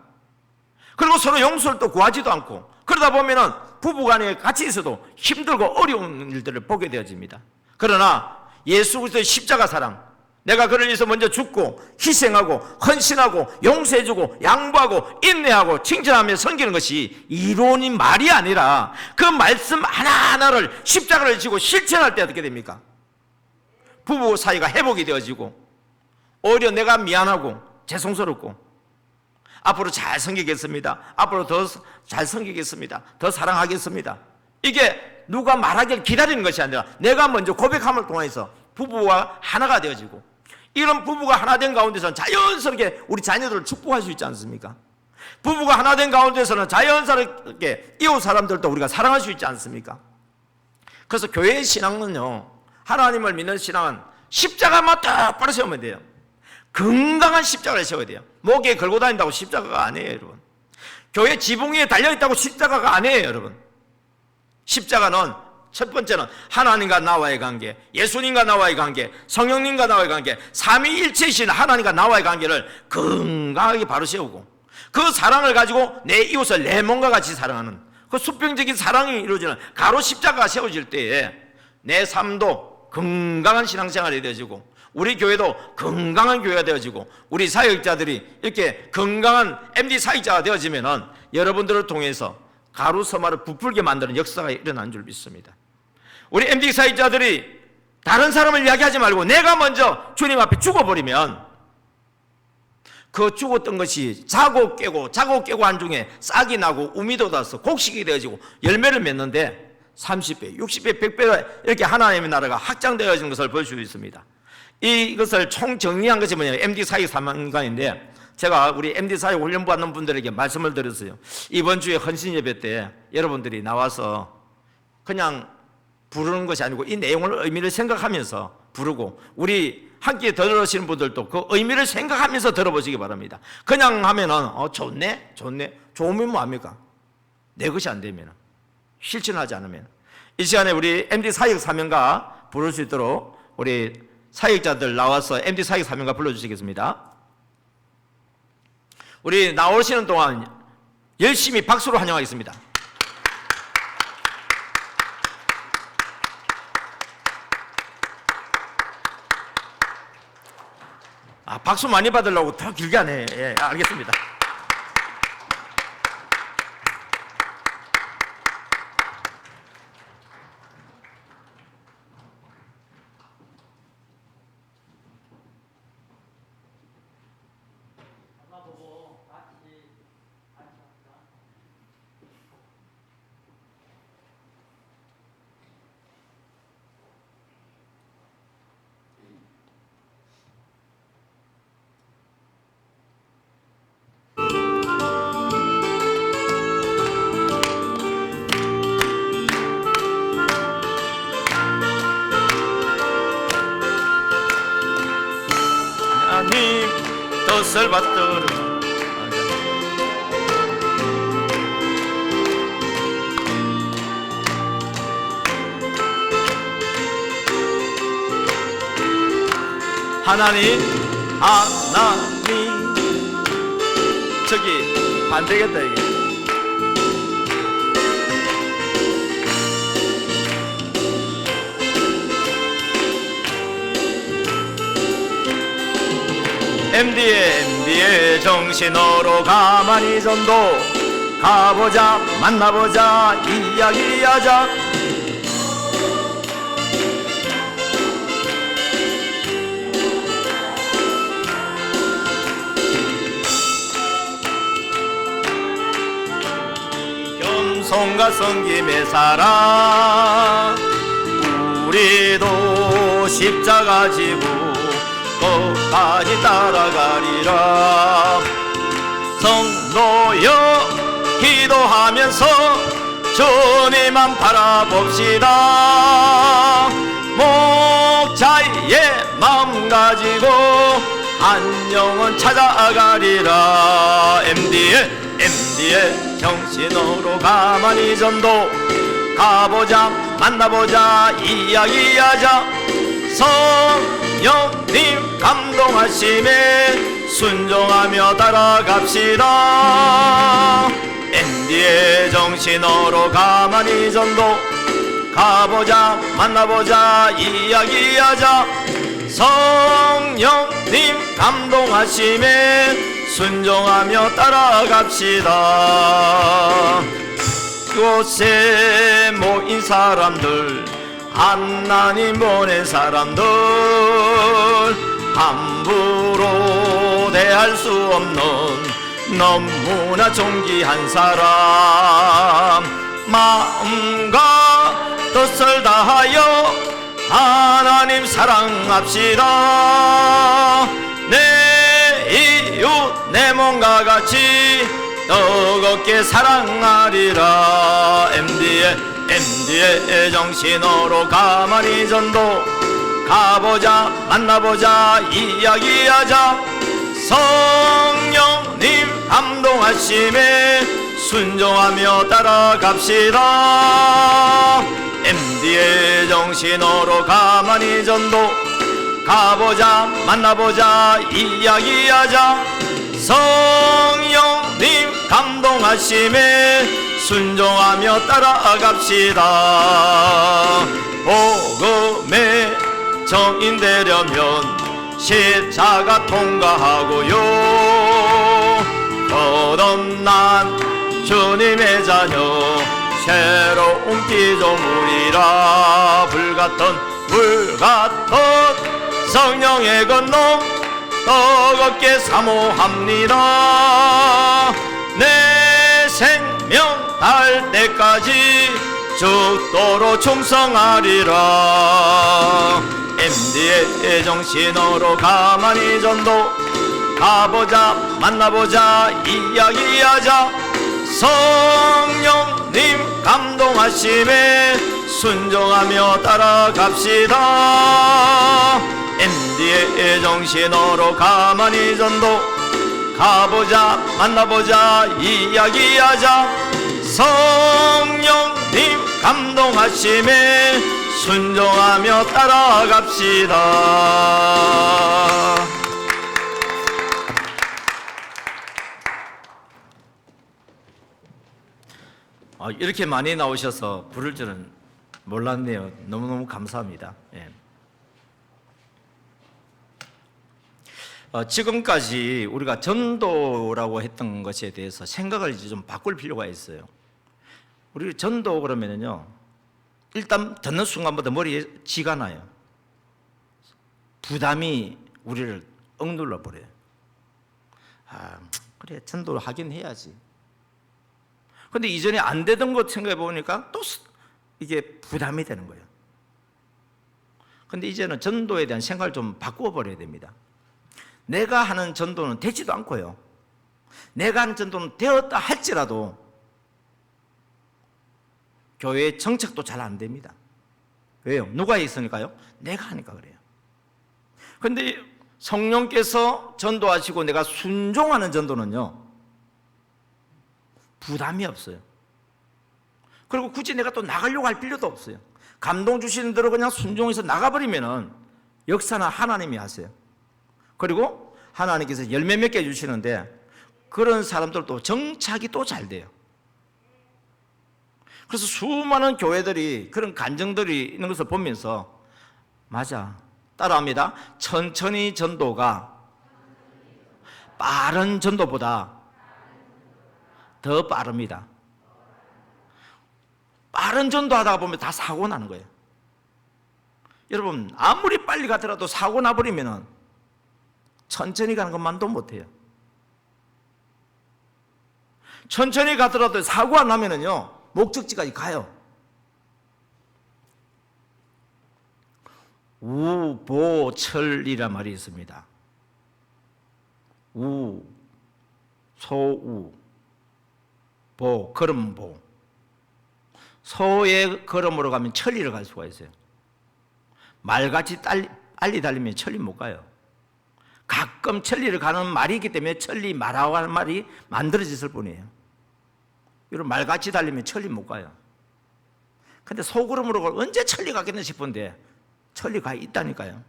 그리고 서로 용서를 또 구하지도 않고 그러다 보면은 부부간에 같이 있어도 힘들고 어려운 일들을 보게 되어집니다. 그러나 예수 그리스도의 십자가 사랑, 내가 그를 위해서 먼저 죽고 희생하고 헌신하고 용서해주고 양보하고 인내하고 칭찬하며 섬기는 것이 이론인 말이 아니라 그 말씀 하나하나를 십자가를 지고 실천할 때 어떻게 됩니까? 부부 사이가 회복이 되어지고 오히려 내가 미안하고 죄송스럽고 앞으로 잘 섬기겠습니다. 앞으로 더 잘 섬기겠습니다. 더 사랑하겠습니다. 이게 누가 말하기를 기다리는 것이 아니라 내가 먼저 고백함을 통해서 부부와 하나가 되어지고 이런 부부가 하나 된 가운데서는 자연스럽게 우리 자녀들을 축복할 수 있지 않습니까? 부부가 하나 된 가운데서는 자연스럽게 이웃 사람들도 우리가 사랑할 수 있지 않습니까? 그래서 교회의 신앙은요, 하나님을 믿는 신앙은 십자가만 똑바로 세우면 돼요. 건강한 십자가를 세워야 돼요. 목에 걸고 다닌다고 십자가가 아니에요, 여러분. 교회 지붕 위에 달려있다고 십자가가 아니에요, 여러분. 십자가는 첫 번째는 하나님과 나와의 관계, 예수님과 나와의 관계, 성령님과 나와의 관계, 삼위일체이신 하나님과 나와의 관계를 건강하게 바로 세우고 그 사랑을 가지고 내 이웃을 내 몸과 같이 사랑하는 그 수평적인 사랑이 이루어지는 가로 십자가가 세워질 때에 내 삶도 건강한 신앙생활이 되어지고 우리 교회도 건강한 교회가 되어지고 우리 사역자들이 이렇게 건강한 MD 사역자가 되어지면은 여러분들을 통해서 가루 서마를 부풀게 만드는 역사가 일어난 줄 믿습니다. 우리 MD 사역자들이 다른 사람을 이야기하지 말고 내가 먼저 주님 앞에 죽어버리면 그 죽었던 것이 자고 깨고 한 중에 싹이 나고 우미 돋아서 곡식이 되어지고 열매를 맺는데 30배, 60배, 100배 이렇게 하나님의 나라가 확장되어지는 것을 볼 수 있습니다. 이것을 총정리한 것이 뭐냐면 MD 사역 3년간인데 제가 우리 MD 사역 훈련 받는 분들에게 말씀을 드렸어요. 이번 주에 헌신 예배 때 여러분들이 나와서 그냥 부르는 것이 아니고 이 내용을 의미를 생각하면서 부르고 우리 함께 들으시는 분들도 그 의미를 생각하면서 들어보시기 바랍니다. 그냥 하면은 좋네 좋으면 뭐합니까? 내 것이 안 되면 실천하지 않으면 이 시간에 우리 MD 사역 사명가 부를 수 있도록 우리 사역자들 나와서 MD 사역 사명가 불러주시겠습니다. 우리 나오시는 동안 열심히 박수로 환영하겠습니다. 박수 많이 받으려고 더 길게 하네. 예, 알겠습니다. 하나님 뜻을 받들어 하나님 저기 안 되겠다 이게. MD의 정신으로 가만히 전도 가보자 만나보자 이야기하자 겸손 고통과 섬김에 살아 우리도 십자가 지고 끝까지 따라가리라. 성도여 기도하면서 주님만 바라봅시다. 목자의 마음 가지고 한 영혼 찾아가리라. MD의 정신으로 가만히 전도 가보자 만나보자 이야기하자. 성령님 감동하심에 순종하며 따라갑시다. MD의 정신으로 가만히 전도 가보자 만나보자 이야기하자. 성령님 감동하심에 순종하며 따라갑시다. 이곳에 모인 사람들 하나님 보낸 사람들 함부로 대할 수 없는 너무나 존귀한 사람. 마음과 뜻을 다하여 하나님 사랑합시다. 내 이웃 내 몸과 같이 뜨겁게 사랑하리라. MD의 정신으로 가만히 전도 가보자 만나보자 이야기하자. 성령님 감동하심에 순종하며 따라갑시다. MD의 정신으로 가만히 전도 가보자 만나보자 이야기하자. 성령님 감동하심에 순종하며 따라갑시다. 복음의 정인 되려면 십자가 통과하고요. 거듭난 주님의 자녀 새로운 피조물이라. 불같던 성령의 건너 뜨겁게 사모합니다. 내 생명 닿을 때까지 죽도록 충성하리라. MD의 정신으로 가만히 전도 가보자 만나보자 이야기하자. 성령님 감동하심에 순종하며 따라갑시다. MD의 정신으로 가만히 전도 가보자 만나보자 이야기하자. 성령님 감동하심에 순종하며 따라갑시다. 이렇게 많이 나오셔서 부를 줄은 몰랐네요. 너무너무 감사합니다. 예. 지금까지 우리가 전도라고 했던 것에 대해서 생각을 이제 좀 바꿀 필요가 있어요. 우리 전도 그러면은요, 일단 듣는 순간부터 머리에 쥐가 나요. 부담이 우리를 억눌러 버려요. 그래, 전도를 하긴 해야지. 근데 이전에 안 되던 것 생각해 보니까 또 이게 부담이 되는 거예요. 근데 이제는 전도에 대한 생각을 좀 바꾸어 버려야 됩니다. 내가 하는 전도는 되지도 않고요. 내가 하는 전도는 되었다 할지라도 교회의 정책도 잘 안 됩니다. 왜요? 누가 있으니까요? 내가 하니까 그래요. 근데 성령께서 전도하시고 내가 순종하는 전도는요, 부담이 없어요. 그리고 굳이 내가 또 나가려고 할 필요도 없어요. 감동 주시는 대로 그냥 순종해서 나가버리면은 역사는 하나님이 하세요. 그리고 하나님께서 열매 맺게 해주시는데 그런 사람들도 정착이 또 잘 돼요. 그래서 수많은 교회들이 그런 간증들이 있는 것을 보면서 맞아, 따라합니다. 천천히 전도가 빠른 전도보다 더 빠릅니다. 빠른 전도하다가 보면 다 사고 나는 거예요. 여러분, 아무리 빨리 가더라도 사고 나버리면 천천히 가는 것만도 못해요. 천천히 가더라도 사고 안 나면은요, 목적지까지 가요. 우보철이란 말이 있습니다. 우, 소우, 보, 걸음보. 소의 걸음으로 가면 천리를 갈 수가 있어요. 말같이 빨리 달리면 천리 못 가요. 가끔 천리를 가는 말이 있기 때문에 천리 말하고 하는 말이 만들어졌을 뿐이에요. 이런 말같이 달리면 천리 못 가요. 근데 소걸음으로 언제 천리 가겠나 싶은데 천리가 있다니까요.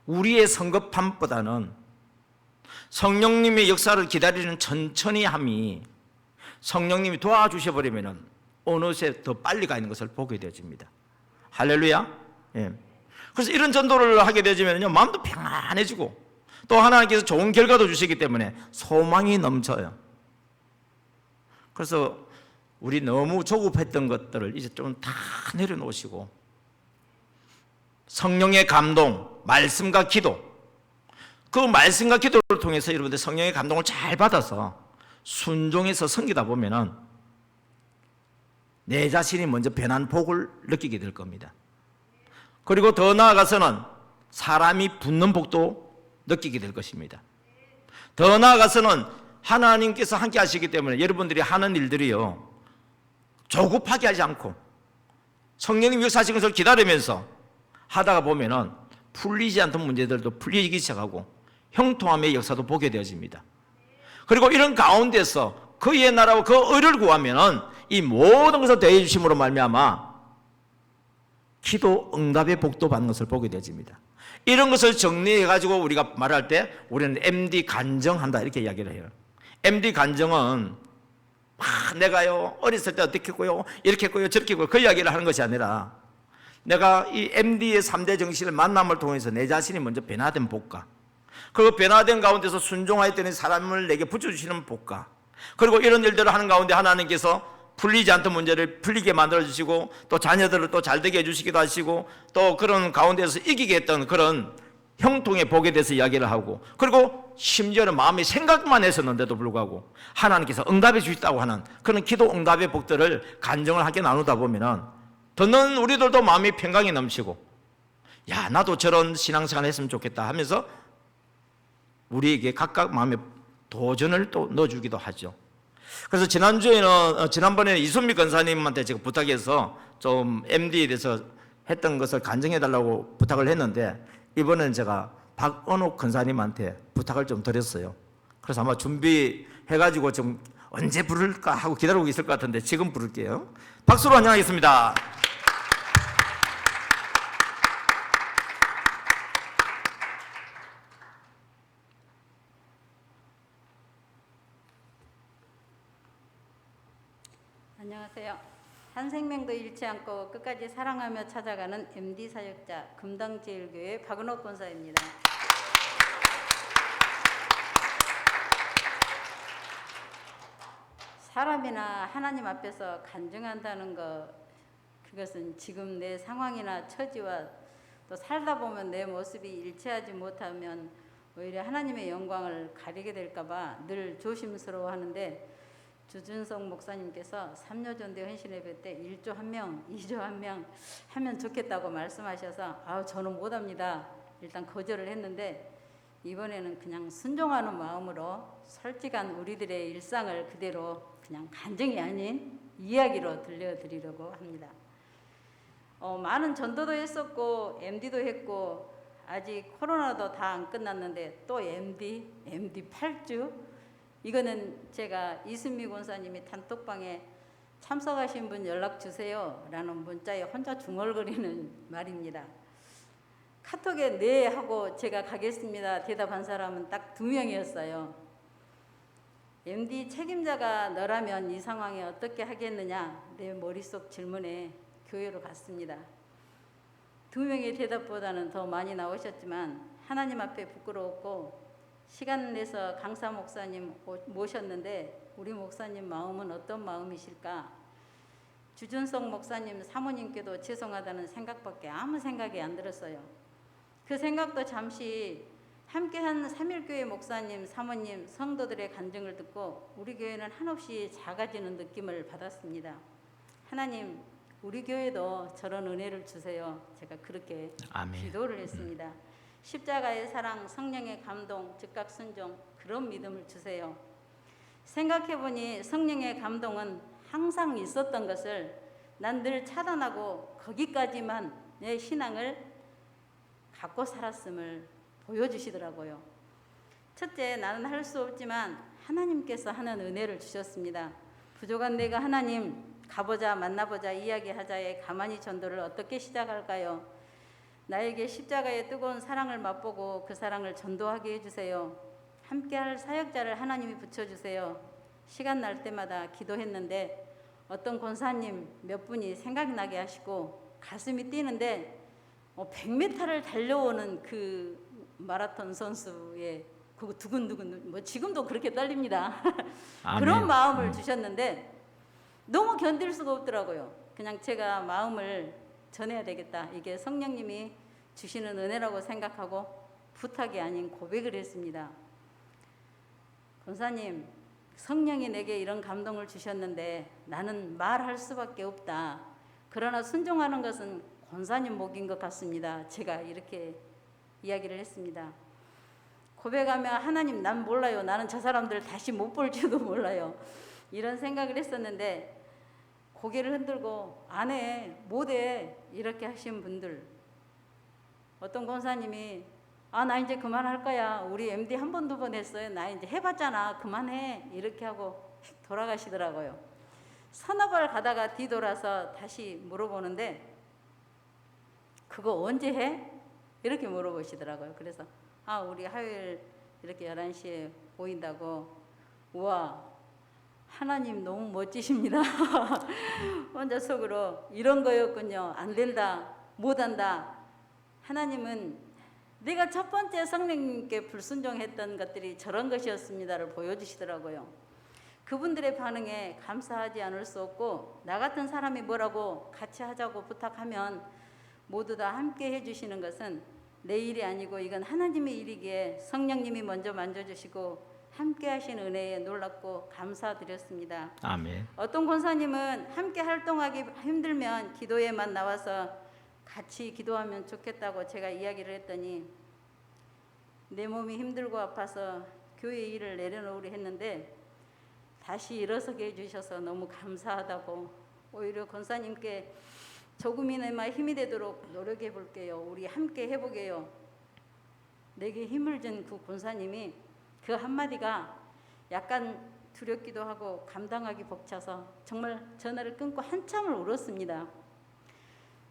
우리의 성급함보다는 성령님의 역사를 기다리는 천천히 함이 성령님이 도와주셔 버리면 어느새 더 빨리 가 있는 것을 보게 되어집니다. 할렐루야. 예. 그래서 이런 전도를 하게 되지면요, 마음도 평안해지고 또 하나님께서 좋은 결과도 주시기 때문에 소망이 넘쳐요. 그래서 우리 너무 조급했던 것들을 이제 좀 다 내려놓으시고 성령의 감동, 말씀과 기도, 그 말씀과 기도를 통해서 여러분들 성령의 감동을 잘 받아서 순종해서 섬기다 보면은 내 자신이 먼저 변한 복을 느끼게 될 겁니다. 그리고 더 나아가서는 사람이 붙는 복도 느끼게 될 것입니다. 더 나아가서는 하나님께서 함께 하시기 때문에 여러분들이 하는 일들이요, 조급하게 하지 않고 성령님 역사하시는 것을 기다리면서 하다가 보면은 풀리지 않던 문제들도 풀리기 시작하고 형통함의 역사도 보게 되어집니다. 그리고 이런 가운데서 그의 나라와 그 의를 구하면은 이 모든 것을 대해 주심으로 말미암아 기도 응답의 복도 받는 것을 보게 되어집니다. 이런 것을 정리해 가지고 우리가 말할 때 우리는 MD 간정한다 이렇게 이야기를 해요. MD 간정은 내가요 어렸을 때 어떻게 했고요, 이렇게 했고요, 저렇게 했고요, 그 이야기를 하는 것이 아니라 내가 이 MD의 3대 정신을 만남을 통해서 내 자신이 먼저 변화된 복과, 그 변화된 가운데서 순종하였더니 사람을 내게 붙여주시는 복과, 그리고 이런 일들을 하는 가운데 하나님께서 풀리지 않던 문제를 풀리게 만들어주시고 또 자녀들을 또 잘되게 해주시기도 하시고 또 그런 가운데서 이기게 했던 그런 형통의 복에 대해서 이야기를 하고, 그리고 심지어는 마음이 생각만 했었는데도 불구하고 하나님께서 응답해 주셨다고 하는 그런 기도 응답의 복들을 간증을 함께 나누다 보면은 듣는 우리들도 마음이 평강이 넘치고, 야 나도 저런 신앙생활 했으면 좋겠다 하면서 우리에게 각각 마음에 도전을 또 넣어주기도 하죠. 그래서 지난번에 이순미 권사님한테 제가 부탁해서 좀 MD에 대해서 했던 것을 간증해 달라고 부탁을 했는데, 이번에는 제가 박언옥 권사님한테 부탁을 좀 드렸어요. 그래서 아마 준비해가지고 좀 언제 부를까 하고 기다리고 있을 것 같은데 지금 부를게요. 박수로 환영하겠습니다. 안녕하세요. 한 생명도 잃지 않고 끝까지 사랑하며 찾아가는 MD 사역자 금당제일교회 박은옥 권사입니다. 사람이나 하나님 앞에서 간증한다는 것, 그것은 지금 내 상황이나 처지와 또 살다 보면 내 모습이 일치하지 못하면 오히려 하나님의 영광을 가리게 될까 봐 늘 조심스러워 하는데, 주준석 목사님께서 3녀전대 헌신예배 때 1조 1명, 2조 1명 하면 좋겠다고 말씀하셔서 저는 못합니다. 일단 거절을 했는데, 이번에는 그냥 순종하는 마음으로 솔직한 우리들의 일상을 그대로 그냥 간증이 아닌 이야기로 들려드리려고 합니다. 많은 전도도 했었고 MD도 했고 아직 코로나도 다 안 끝났는데 또 MD 8주, 이거는 제가 이순미 권사님이 단톡방에 참석하신 분 연락 주세요 라는 문자에 혼자 중얼거리는 말입니다. 카톡에 네 하고 제가 가겠습니다 대답한 사람은 딱 2명이었어요. MD 책임자가 너라면 이 상황에 어떻게 하겠느냐, 내 머릿속 질문에 교회로 갔습니다. 2명의 대답보다는 더 많이 나오셨지만 하나님 앞에 부끄러웠고, 시간 내서 강사 목사님 모셨는데 우리 목사님 마음은 어떤 마음이실까? 주준석 목사님 사모님께도 죄송하다는 생각밖에 아무 생각이 안 들었어요. 그 생각도 잠시 함께한 삼일교회 목사님, 사모님, 성도들의 간증을 듣고 우리 교회는 한없이 작아지는 느낌을 받았습니다. 하나님, 우리 교회도 저런 은혜를 주세요. 제가 그렇게 아멘. 기도를 했습니다. 십자가의 사랑, 성령의 감동, 즉각 순종, 그런 믿음을 주세요. 생각해보니 성령의 감동은 항상 있었던 것을 난 늘 차단하고 거기까지만 내 신앙을 갖고 살았음을 보여주시더라고요. 첫째, 나는 할 수 없지만 하나님께서 하는 은혜를 주셨습니다. 부족한 내가 하나님 가보자 만나보자 이야기하자에 가만히 전도를 어떻게 시작할까요? 나에게 십자가의 뜨거운 사랑을 맛보고 그 사랑을 전도하게 해주세요. 함께할 사역자를 하나님이 붙여주세요. 시간 날 때마다 기도했는데 어떤 권사님 몇 분이 생각나게 하시고 가슴이 뛰는데 100m를 달려오는 그 마라톤 선수의 그 두근두근 뭐 지금도 그렇게 떨립니다. 그런 마음을 주셨는데 너무 견딜 수가 없더라고요. 그냥 제가 마음을 전해야 되겠다. 이게 성령님이 주시는 은혜라고 생각하고 부탁이 아닌 고백을 했습니다. 권사님, 성령이 내게 이런 감동을 주셨는데 나는 말할 수밖에 없다. 그러나 순종하는 것은 권사님 목인 것 같습니다. 제가 이렇게 이야기를 했습니다. 고백하며 하나님 난 몰라요. 나는 저 사람들 다시 못 볼지도 몰라요. 이런 생각을 했었는데 고개를 흔들고 안 해, 못해 이렇게 하신 분들, 어떤 권사님이 나 이제 그만할 거야. 우리 MD 한 번, 두 번 했어요. 나 이제 해봤잖아. 그만해. 이렇게 하고 돌아가시더라고요. 서너 발 가다가 뒤돌아서 다시 물어보는데 그거 언제 해? 이렇게 물어보시더라고요. 그래서 우리 화요일 이렇게 11시에 보인다고. 우와, 하나님 너무 멋지십니다. 혼자 속으로 이런 거였군요. 안 된다, 못한다. 하나님은 내가 첫 번째 성령님께 불순종했던 것들이 저런 것이었습니다를 보여주시더라고요. 그분들의 반응에 감사하지 않을 수 없고 나 같은 사람이 뭐라고 같이 하자고 부탁하면 모두 다 함께 해주시는 것은 내 일이 아니고 이건 하나님의 일이기에 성령님이 먼저 만져주시고 함께 하신 은혜에 놀랍고 감사드렸습니다. 아멘. 어떤 권사님은 함께 활동하기 힘들면 기도회만 나와서 같이 기도하면 좋겠다고 제가 이야기를 했더니 내 몸이 힘들고 아파서 교회 일을 내려놓으려 했는데 다시 일어서게 해주셔서 너무 감사하다고, 오히려 권사님께 조금이나마 힘이 되도록 노력해 볼게요. 우리 함께 해보게요. 내게 힘을 준 그 권사님이 그 한마디가 약간 두렵기도 하고 감당하기 벅차서 정말 전화를 끊고 한참을 울었습니다.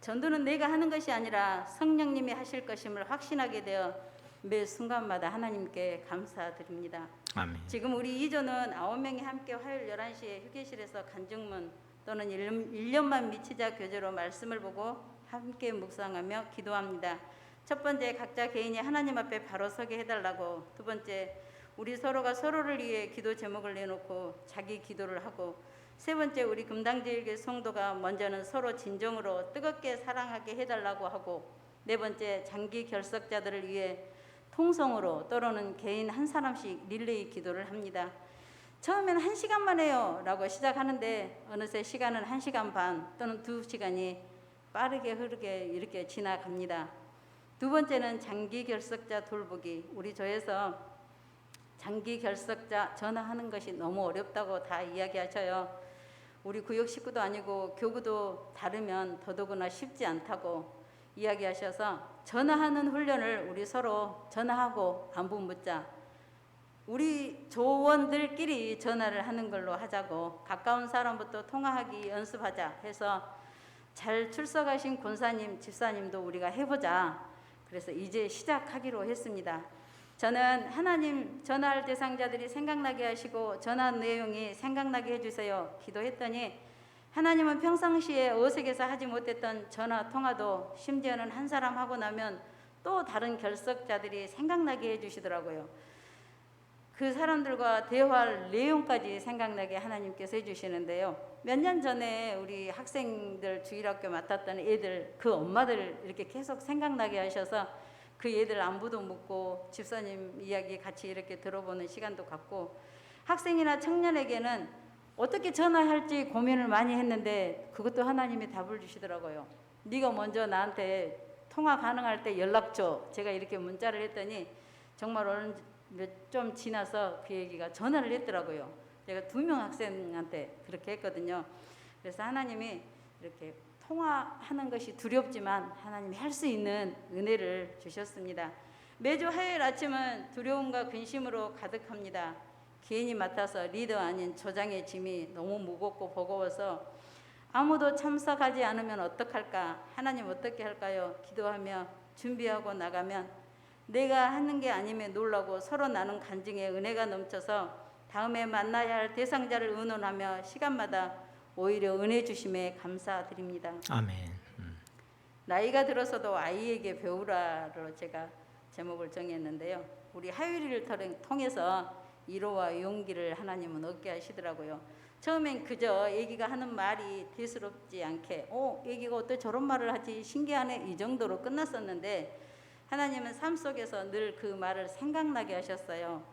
전도는 내가 하는 것이 아니라 성령님이 하실 것임을 확신하게 되어 매 순간마다 하나님께 감사드립니다. 아멘. 지금 우리 이조는 9명이 함께 화요일 11시에 휴게실에서 간증문 또는 1년만 미치자 교재로 말씀을 보고 함께 묵상하며 기도합니다. 첫 번째, 각자 개인이 하나님 앞에 바로 서게 해달라고. 두 번째, 우리 서로가 서로를 위해 기도 제목을 내놓고 자기 기도를 하고. 세 번째, 우리 금당제일교회 성도가 먼저는 서로 진정으로 뜨겁게 사랑하게 해달라고 하고. 네 번째, 장기 결석자들을 위해 통성으로 또는 개인 한 사람씩 릴레이 기도를 합니다. 처음에는 1시간만 해요 라고 시작하는데 어느새 시간은 1시간 반 또는 2시간이 빠르게 흐르게 이렇게 지나갑니다. 두 번째는 장기 결석자 돌보기. 우리 조에서 장기 결석자 전화하는 것이 너무 어렵다고 다 이야기하셔요. 우리 구역 식구도 아니고 교구도 다르면 더더구나 쉽지 않다고 이야기하셔서 전화하는 훈련을 우리 서로 전화하고 안부 묻자. 우리 조원들끼리 전화를 하는 걸로 하자고. 가까운 사람부터 통화하기 연습하자 해서 잘 출석하신 권사님, 집사님도 우리가 해보자. 그래서 이제 시작하기로 했습니다. 저는 하나님 전화할 대상자들이 생각나게 하시고 전화 내용이 생각나게 해주세요 기도했더니 하나님은 평상시에 어색해서 하지 못했던 전화 통화도 심지어는 한 사람 하고 나면 또 다른 결석자들이 생각나게 해주시더라고요. 그 사람들과 대화할 내용까지 생각나게 하나님께서 해주시는데요. 몇 년 전에 우리 학생들 주일학교 맡았던 애들 그 엄마들 이렇게 계속 생각나게 하셔서 그 애들 안부도 묻고 집사님 이야기 같이 이렇게 들어보는 시간도 갖고 학생이나 청년에게는 어떻게 전화할지 고민을 많이 했는데 그것도 하나님이 답을 주시더라고요. 네가 먼저 나한테 통화 가능할 때 연락 줘. 제가 이렇게 문자를 했더니 정말 어느 좀 지나서 그 얘기가 전화를 했더라고요. 제가 2명 학생한테 그렇게 했거든요. 그래서 하나님이 이렇게 통화하는 것이 두렵지만 하나님이 할 수 있는 은혜를 주셨습니다. 매주 화요일 아침은 두려움과 근심으로 가득합니다. 괜히 맡아서 리더 아닌 조장의 짐이 너무 무겁고 버거워서 아무도 참석하지 않으면 어떡할까? 하나님 어떻게 할까요? 기도하며 준비하고 나가면 내가 하는 게 아님에 놀라고 서로 나눈 간증에 은혜가 넘쳐서 다음에 만나야 할 대상자를 의논하며 시간마다 오히려 은혜 주심에 감사드립니다. 아멘. 나이가 들어서도 아이에게 배우라로 제가 제목을 정했는데요. 우리 하율이를 통해서 위로와 용기를 하나님은 얻게 하시더라고요. 처음엔 그저 애기가 하는 말이 대수롭지 않게 애기가 어떻게 저런 말을 하지 신기하네 이 정도로 끝났었는데 하나님은 삶 속에서 늘 그 말을 생각나게 하셨어요.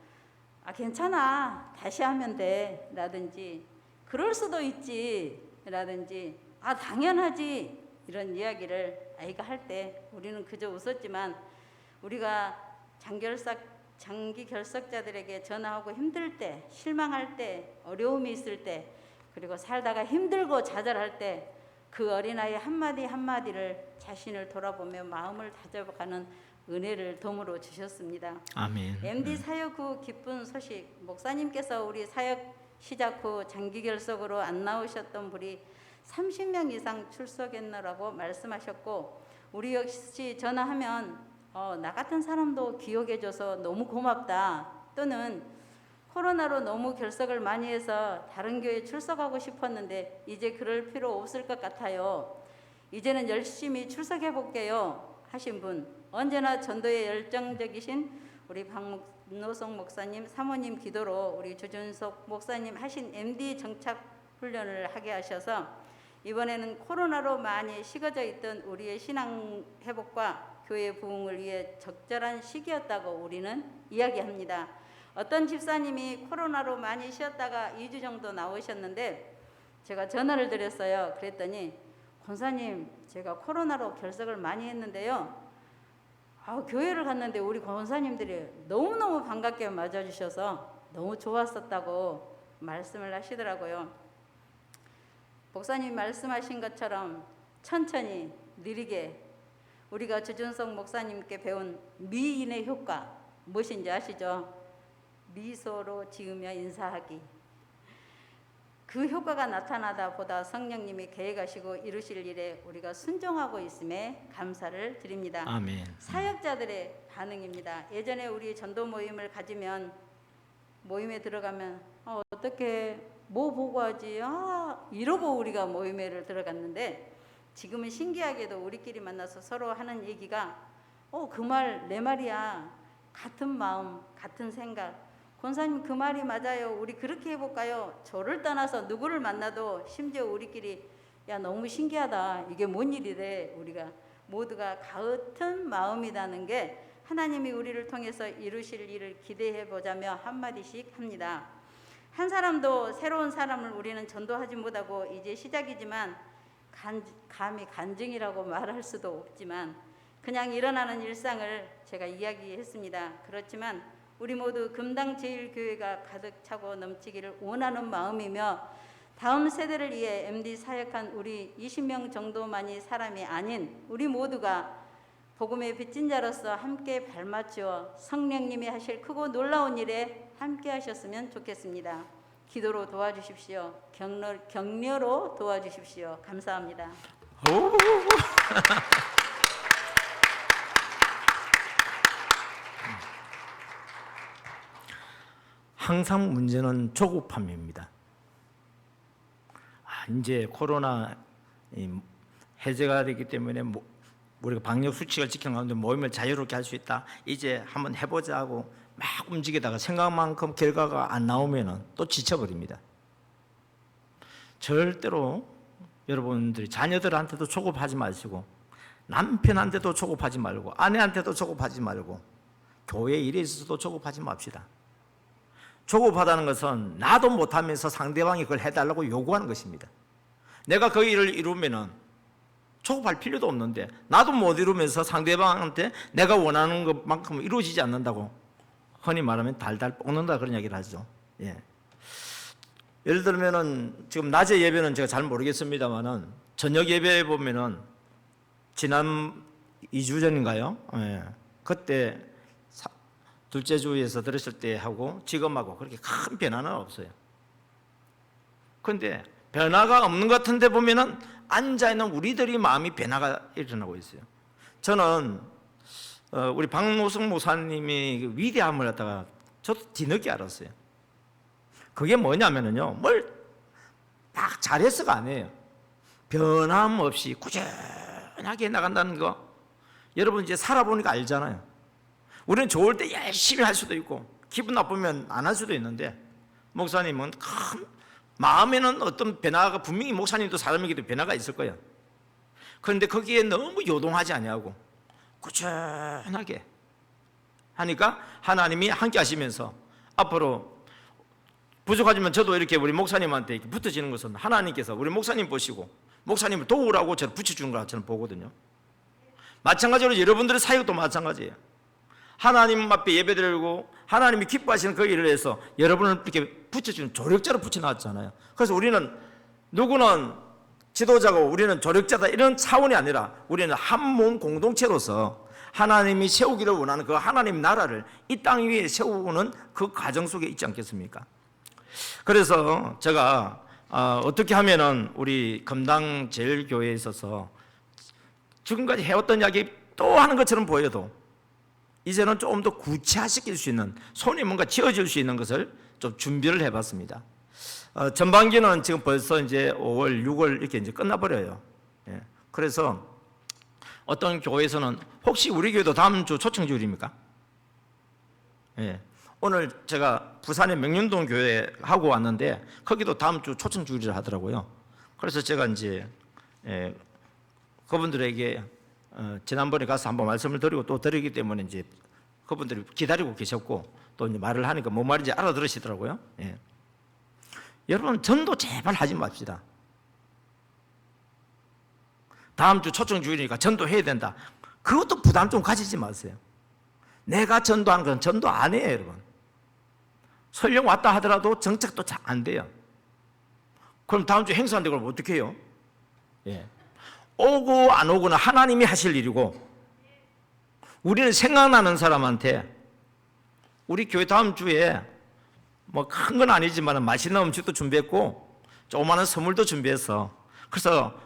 괜찮아 다시 하면 돼 라든지 그럴 수도 있지 라든지 당연하지 이런 이야기를 아이가 할 때 우리는 그저 웃었지만 우리가 장기 결석자들에게 전화하고 힘들 때, 실망할 때, 어려움이 있을 때, 그리고 살다가 힘들고 좌절할 때 그 어린아이 한마디 한마디를 자신을 돌아보며 마음을 다져가는 은혜를 덤으로 주셨습니다. 아멘. MD 사역 후 기쁜 소식, 목사님께서 우리 사역 시작 후 장기 결석으로 안 나오셨던 분이 30명 이상 출석했느라고 말씀하셨고 우리 역시 전화하면 나 같은 사람도 기억해줘서 너무 고맙다. 또는 코로나로 너무 결석을 많이 해서 다른 교회 출석하고 싶었는데 이제 그럴 필요 없을 것 같아요. 이제는 열심히 출석해 볼게요. 하신 분 언제나 전도에 열정적이신 우리 박노성 목사님 사모님 기도로 우리 주준석 목사님 하신 MD 정착 훈련을 하게 하셔서 이번에는 코로나로 많이 식어져 있던 우리의 신앙 회복과 교회 부흥을 위해 적절한 시기였다고 우리는 이야기합니다. 어떤 집사님이 코로나로 많이 쉬었다가 2주 정도 나오셨는데 제가 전화를 드렸어요. 그랬더니 권사님 제가 코로나로 결석을 많이 했는데요. 교회를 갔는데 우리 권사님들이 너무너무 반갑게 맞아주셔서 너무 좋았었다고 말씀을 하시더라고요. 목사님 말씀하신 것처럼 천천히 느리게 우리가 주준석 목사님께 배운 미인의 효과 무엇인지 아시죠? 미소로 지으며 인사하기. 그 효과가 나타나다 보다 성령님이 계획하시고 이루실 일에 우리가 순종하고 있음에 감사를 드립니다. 아멘. 사역자들의 반응입니다. 예전에 우리 전도 모임을 가지면 모임에 들어가면 어떻게 뭐 보고 하지? 이러고 우리가 모임에를 들어갔는데 지금은 신기하게도 우리끼리 만나서 서로 하는 얘기가 그 말 내 말이야. 같은 마음, 같은 생각. 권사님 그 말이 맞아요. 우리 그렇게 해볼까요? 저를 떠나서 누구를 만나도 심지어 우리끼리 야 너무 신기하다. 이게 뭔 일이래. 우리가 모두가 같은 마음이라는 게 하나님이 우리를 통해서 이루실 일을 기대해 보자며 한마디씩 합니다. 한 사람도 새로운 사람을 우리는 전도하지 못하고 이제 시작이지만 감히 간증이라고 말할 수도 없지만 그냥 일어나는 일상을 제가 이야기했습니다. 그렇지만 우리 모두 금당 제일교회가 가득 차고 넘치기를 원하는 마음이며 다음 세대를 위해 MD 사역한 우리 20명 정도만이 사람이 아닌 우리 모두가 복음의 빚진 자로서 함께 발맞추어 성령님이 하실 크고 놀라운 일에 함께 하셨으면 좋겠습니다. 기도로 도와주십시오. 격려로 도와주십시오. 감사합니다. 항상 문제는 조급함입니다. 이제 코로나 해제가 되기 때문에 우리가 방역 수칙을 지키는 가운데 모임을 자유롭게 할 수 있다. 이제 한번 해보자 하고 막 움직이다가 생각만큼 결과가 안 나오면 또 지쳐버립니다. 절대로 여러분들이 자녀들한테도 조급하지 마시고 남편한테도 조급하지 말고 아내한테도 조급하지 말고 교회 일에 있어서도 조급하지 맙시다. 조급하다는 것은 나도 못하면서 상대방이 그걸 해달라고 요구하는 것입니다. 내가 그 일을 이루면은 조급할 필요도 없는데 나도 못 이루면서 상대방한테 내가 원하는 것만큼 이루어지지 않는다고 흔히 말하면 달달 볶는다 그런 이야기를 하죠. 예. 예를 들면은 지금 낮에 예배는 제가 잘 모르겠습니다만은 저녁 예배에 보면은 지난 2주 전인가요? 예. 그때 둘째 주에서 들었을 때 하고 지금하고 그렇게 큰 변화는 없어요. 그런데 변화가 없는 것 같은데 보면은 앉아있는 우리들이 마음이 변화가 일어나고 있어요. 저는 우리 박노승 목사님이 위대함을 갖다가 저도 뒤늦게 알았어요. 그게 뭐냐면요, 뭘 막 잘해서가 아니에요. 변함없이 꾸준하게 나간다는 거. 여러분 이제 살아보니까 알잖아요. 우리는 좋을 때 열심히 할 수도 있고 기분 나쁘면 안 할 수도 있는데 목사님은 큰 마음에는 어떤 변화가 분명히 목사님도 사람이기 때문에 변화가 있을 거예요. 그런데 거기에 너무 요동하지 아니하고 꾸준하게 하니까 하나님이 함께 하시면서 앞으로 부족하지만 저도 이렇게 우리 목사님한테 이렇게 붙어지는 것은 하나님께서 우리 목사님 보시고 목사님을 도우라고 저를 붙여주는 거라 저는 보거든요. 마찬가지로 여러분들의 사역도 마찬가지예요. 하나님 앞에 예배드리고 하나님이 기뻐하시는 그 일을 해서 여러분을 이렇게 붙여주는 조력자로 붙여놨잖아요. 그래서 우리는 누구는 지도자고 우리는 조력자다 이런 차원이 아니라 우리는 한 몸 공동체로서 하나님이 세우기를 원하는 그 하나님 나라를 이 땅 위에 세우는 그 과정 속에 있지 않겠습니까? 그래서 제가 어떻게 하면은 우리 금당제일교회에 있어서 지금까지 해왔던 이야기 또 하는 것처럼 보여도 이제는 조금 더 구체화시킬 수 있는 손이 뭔가 쥐어질 수 있는 것을 좀 준비를 해봤습니다. 전반기는 지금 벌써 이제 5월, 6월 이렇게 이제 끝나버려요. 예. 그래서 어떤 교회에서는 혹시 우리 교회도 다음 주 초청주일입니까? 예. 오늘 제가 부산의 명륜동 교회 하고 왔는데 거기도 다음 주 초청주일을 하더라고요. 그래서 제가 이제 그분들에게 지난번에 가서 한번 말씀을 드리고 또 드리기 때문에 이제 그분들이 기다리고 계셨고 또 이제 말을 하니까 뭔 말인지 알아들으시더라고요. 예. 여러분 전도 제발 하지 맙시다. 다음 주 초청주일이니까 전도해야 된다. 그것도 부담 좀 가지지 마세요. 내가 전도하는 건 전도 아니에요, 여러분. 설령 왔다 하더라도 정착도 잘 안 돼요. 그럼 다음 주 행사한데 그럼 어떻게 해요? 예. 오고 안 오고는 하나님이 하실 일이고 우리는 생각나는 사람한테 우리 교회 다음 주에 뭐 큰 건 아니지만 맛있는 음식도 준비했고 조그마한 선물도 준비했어. 그래서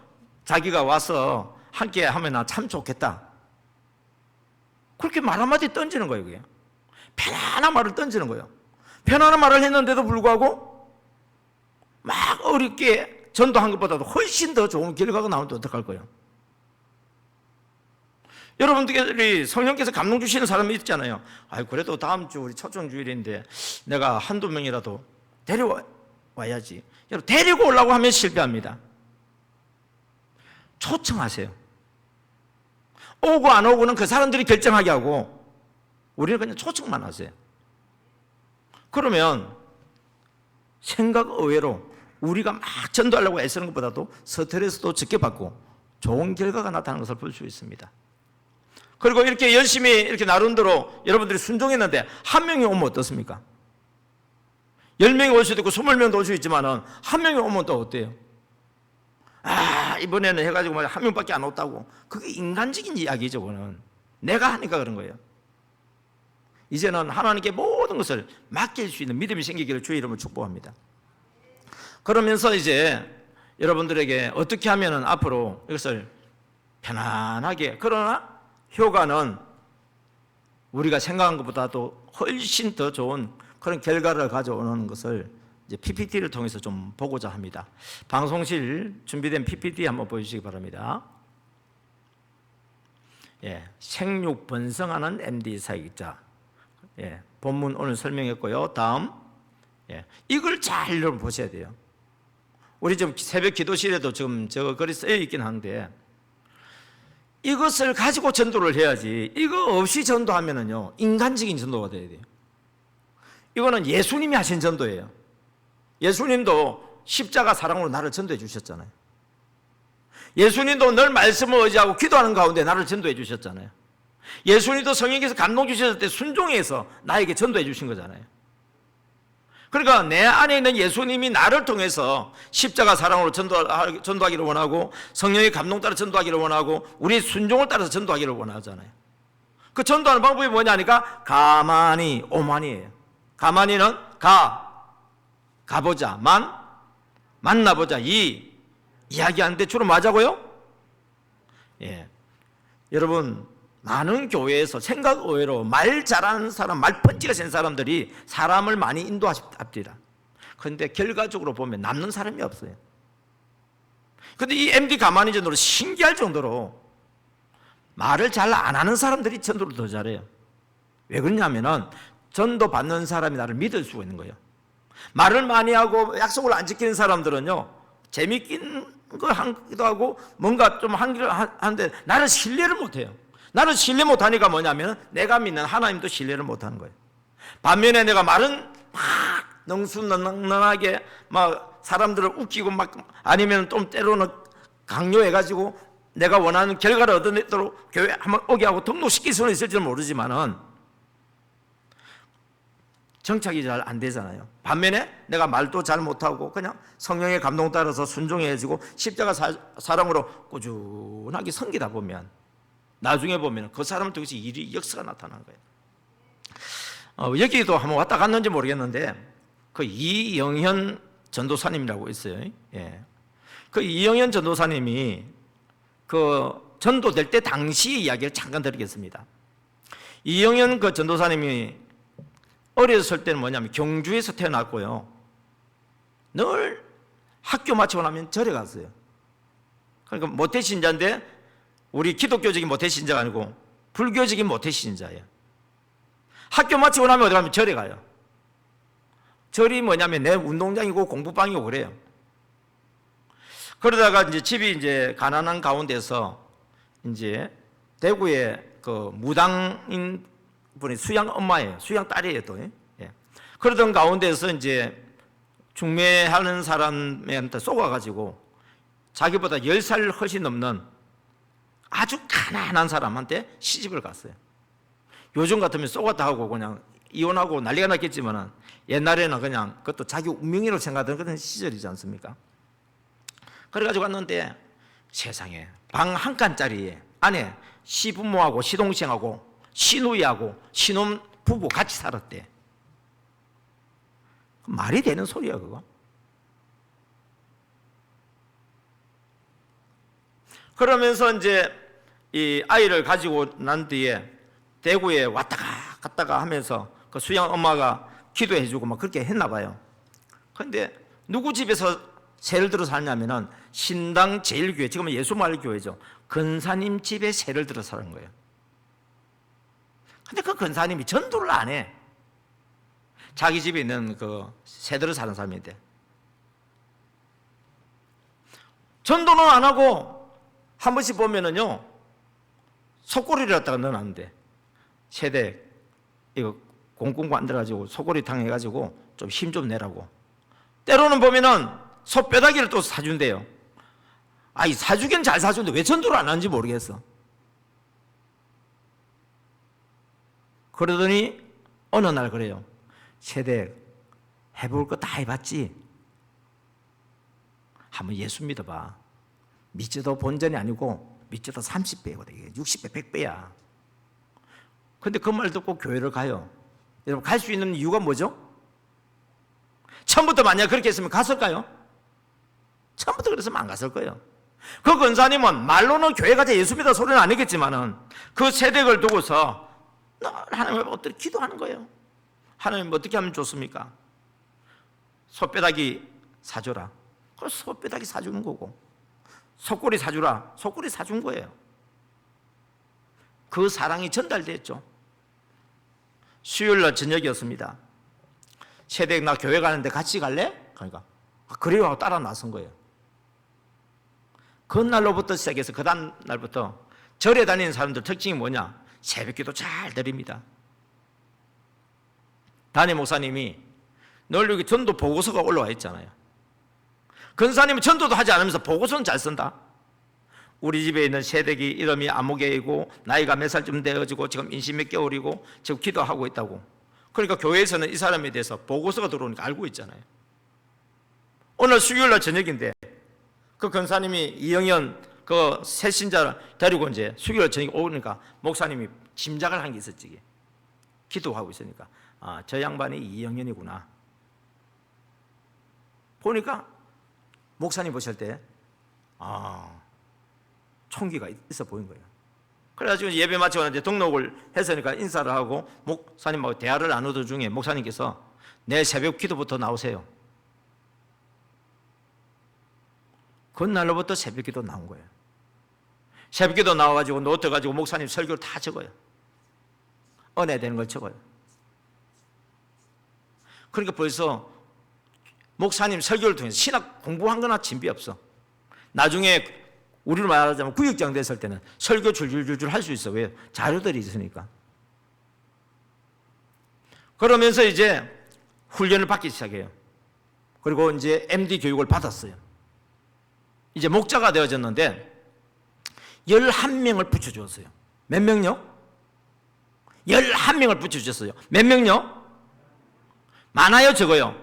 자기가 와서 함께 하면 참 좋겠다. 그렇게 말 한마디 던지는 거예요. 그게. 편안한 말을 던지는 거예요. 편안한 말을 했는데도 불구하고 막 어렵게 전도한 것보다도 훨씬 더 좋은 결과가 나오는데 어떡할 거예요? 여러분들이 성령께서 감동 주시는 사람이 있잖아요. 그래도 다음 주 우리 초청주일인데 내가 한두 명이라도 데려와야지. 여러분 데리고 오려고 하면 실패합니다. 초청하세요. 오고 안 오고는 그 사람들이 결정하게 하고 우리는 그냥 초청만 하세요. 그러면 생각 의외로 우리가 막 전도하려고 애쓰는 것보다도 스트레스도 적게 받고 좋은 결과가 나타나는 것을 볼 수 있습니다. 그리고 이렇게 열심히 이렇게 나름대로 여러분들이 순종했는데 한 명이 오면 어떻습니까? 10명이 올 수도 있고 20명도 올 수 있지만은 한 명이 오면 또 어때요? 이번에는 해가지고 한 명밖에 안 왔다고. 그게 인간적인 이야기죠. 그거는 내가 하니까 그런 거예요. 이제는 하나님께 모든 것을 맡길 수 있는 믿음이 생기기를 주의 이름으로 축복합니다. 그러면서 이제 여러분들에게 어떻게 하면은 앞으로 이것을 편안하게, 그러나 효과는 우리가 생각한 것보다도 훨씬 더 좋은 그런 결과를 가져오는 것을 이제 PPT를 통해서 좀 보고자 합니다. 방송실 준비된 PPT 한번 보여주시기 바랍니다. 예, 생육 번성하는 MD 사역자. 예, 본문 오늘 설명했고요. 다음, 예, 이걸 잘 여러분 보셔야 돼요. 우리 지금 새벽 기도실에도 지금 저 글이 쓰여 있긴 한데 이것을 가지고 전도를 해야지. 이거 없이 전도하면은요, 인간적인 전도가 돼야 돼요. 이거는 예수님이 하신 전도예요. 예수님도 십자가 사랑으로 나를 전도해 주셨잖아요. 예수님도 늘 말씀을 의지하고 기도하는 가운데 나를 전도해 주셨잖아요. 예수님도 성령께서 감동 주셨을 때 순종해서 나에게 전도해 주신 거잖아요. 그러니까 내 안에 있는 예수님이 나를 통해서 십자가 사랑으로 전도하기를 원하고, 성령의 감동 따라 전도하기를 원하고, 우리의 순종을 따라서 전도하기를 원하잖아요. 그 전도하는 방법이 뭐냐니까 가만히, 오만이에요. 가만히는 가보자, 만나보자, 이야기하는데 주로 뭐하자고요? 예. 여러분, 많은 교회에서 생각 의외로 말 잘하는 사람, 말펀치가 센 사람들이 사람을 많이 인도합니다. 그런데 결과적으로 보면 남는 사람이 없어요. 그런데 이 MD 가만히 전도로 신기할 정도로 말을 잘 안 하는 사람들이 전도를 더 잘해요. 왜 그러냐면은 전도 받는 사람이 나를 믿을 수가 있는 거예요. 말을 많이 하고 약속을 안 지키는 사람들은요, 재밌긴 거 하기도 하고 뭔가 좀 하기를 하는데 나를 신뢰를 못 해요. 나를 신뢰 못하니까 뭐냐면 내가 믿는 하나님도 신뢰를 못하는 거예요. 반면에 내가 말은 막 능수능란하게 막 사람들을 웃기고 막 아니면 좀 때로는 강요해가지고 내가 원하는 결과를 얻어내도록 교회 한번 오게 하고 등록시킬 수는 있을지는 모르지만은 정착이 잘 안 되잖아요. 반면에 내가 말도 잘 못하고 그냥 성령의 감동 따라서 순종해지고 십자가 사랑으로 꾸준하게 섬기다 보면 나중에 보면 그 사람을 통해서 일이 역사가 나타나는 거예요. 여기도 한번 왔다 갔는지 모르겠는데 그 이영현 전도사님이라고 있어요. 예. 그 이영현 전도사님이 그 전도될 때 당시 이야기를 잠깐 드리겠습니다. 이영현 그 전도사님이 어렸을 때는 뭐냐면 경주에서 태어났고요. 늘 학교 마치고 나면 절에 갔어요. 그러니까 모태신자인데 우리 기독교적인 모태신자가 아니고 불교적인 모태신자예요. 학교 마치고 나면 어디 가면 절에 가요. 절이 뭐냐면 내 운동장이고 공부방이고 그래요. 그러다가 이제 집이 이제 가난한 가운데서 이제 대구에 그 무당인 분이 수양 엄마예요. 수양 딸이에요 또. 예. 그러던 가운데서 이제 중매하는 사람한테 쏘아가지고 자기보다 10살 훨씬 넘는 아주 가난한 사람한테 시집을 갔어요. 요즘 같으면 쏘았다 하고 그냥 이혼하고 난리가 났겠지만 옛날에는 그냥 그것도 자기 운명이라고 생각하던 그런 시절이지 않습니까? 그래가지고 갔는데 세상에 방 한 칸짜리 안에 시부모하고 시동생하고 시누이하고 신혼 부부 같이 살았대. 말이 되는 소리야 그거? 그러면서 이제 이 아이를 가지고 난 뒤에 대구에 왔다가 갔다가 하면서 그 수양 엄마가 기도해 주고 막 그렇게 했나 봐요. 그런데 누구 집에서 세를 들어 살냐면은 신당 제일교회, 지금은 예수마을교회죠. 근사님 집에 세를 들어 사는 거예요. 근데 그 근사님이 전도를 안 해. 자기 집에 있는 그 세 들어 사는 사람인데 전도는 안 하고 한 번씩 보면은요 속꼬리를 갖다가 넣어놨는데 세대 이거 공공고 안 들어가지고 속꼬리탕 해가지고 좀 힘 좀 내라고. 때로는 보면은 소뼈다귀를 또 사준대요. 아이 사주긴 잘 사주는데 왜 전도를 안 하는지 모르겠어. 그러더니 어느 날 그래요. 세대 해볼 거 다 해봤지? 한번 예수 믿어봐. 믿지도 본전이 아니고 믿지도 30배거든. 60배, 100배야. 근데 그 말 듣고 교회를 가요. 여러분 갈 수 있는 이유가 뭐죠? 처음부터 만약 그렇게 했으면 갔을까요? 처음부터 그랬으면 안 갔을 거예요. 그 권사님은 말로는 교회 가자 예수 믿어 소리는 아니겠지만은 그 세대를 두고서 하나님 어떻게 기도하는 거예요. 하나님 어떻게 하면 좋습니까? 소뼈다귀 사줘라. 그 소뼈다귀 사주는 거고 속꼬리 사주라. 속꼬리 사준 거예요. 그 사랑이 전달됐죠. 수요일날 저녁이었습니다. 세대 나 교회 가는데 같이 갈래? 그러니까 그래요 하고 따라 나선 거예요. 그 날로부터 시작해서 그 다음 날부터 절에 다니는 사람들 특징이 뭐냐? 새벽기도 잘 드립니다. 담임 목사님이 늘 여기 전도 보고서가 올라와 있잖아요. 근사님은 전도도 하지 않으면서 보고서는 잘 쓴다. 우리 집에 있는 새댁이 이름이 아무개이고 나이가 몇 살쯤 되어지고 지금 임신 몇 개월이고 지금 기도하고 있다고. 그러니까 교회에서는 이 사람에 대해서 보고서가 들어오니까 알고 있잖아요. 오늘 수요일날 저녁인데 그 근사님이 이영현 그 새신자 데리고 이제 수요일 저녁에 오니까 목사님이 짐작을 한 게 있었지. 기도하고 있으니까 아, 저 양반이 이영현이구나. 보니까 목사님 보실 때 총기가 있어 보인 거예요. 그래가지고 예배 마치고 이제 등록을 했으니까 인사를 하고 목사님하고 대화를 나누던 중에 목사님께서 내일 새벽 기도부터 나오세요. 그날로부터 새벽 기도 나온 거예요. 새벽 기도 나와가지고 노트 가지고 목사님 설교를 다 적어요. 은혜 되는 걸 적어요. 그러니까 벌써 목사님 설교를 통해서 신학 공부한 거나 진비 없어. 나중에 우리로 말하자면 구역장 됐을 때는 설교 줄줄줄줄 할 수 있어. 왜? 자료들이 있으니까. 그러면서 이제 훈련을 받기 시작해요. 그리고 이제 MD 교육을 받았어요. 이제 목자가 되어졌는데 11명을 붙여주었어요. 몇 명요? 11명을 붙여주셨어요. 몇 명요? 많아요, 적어요?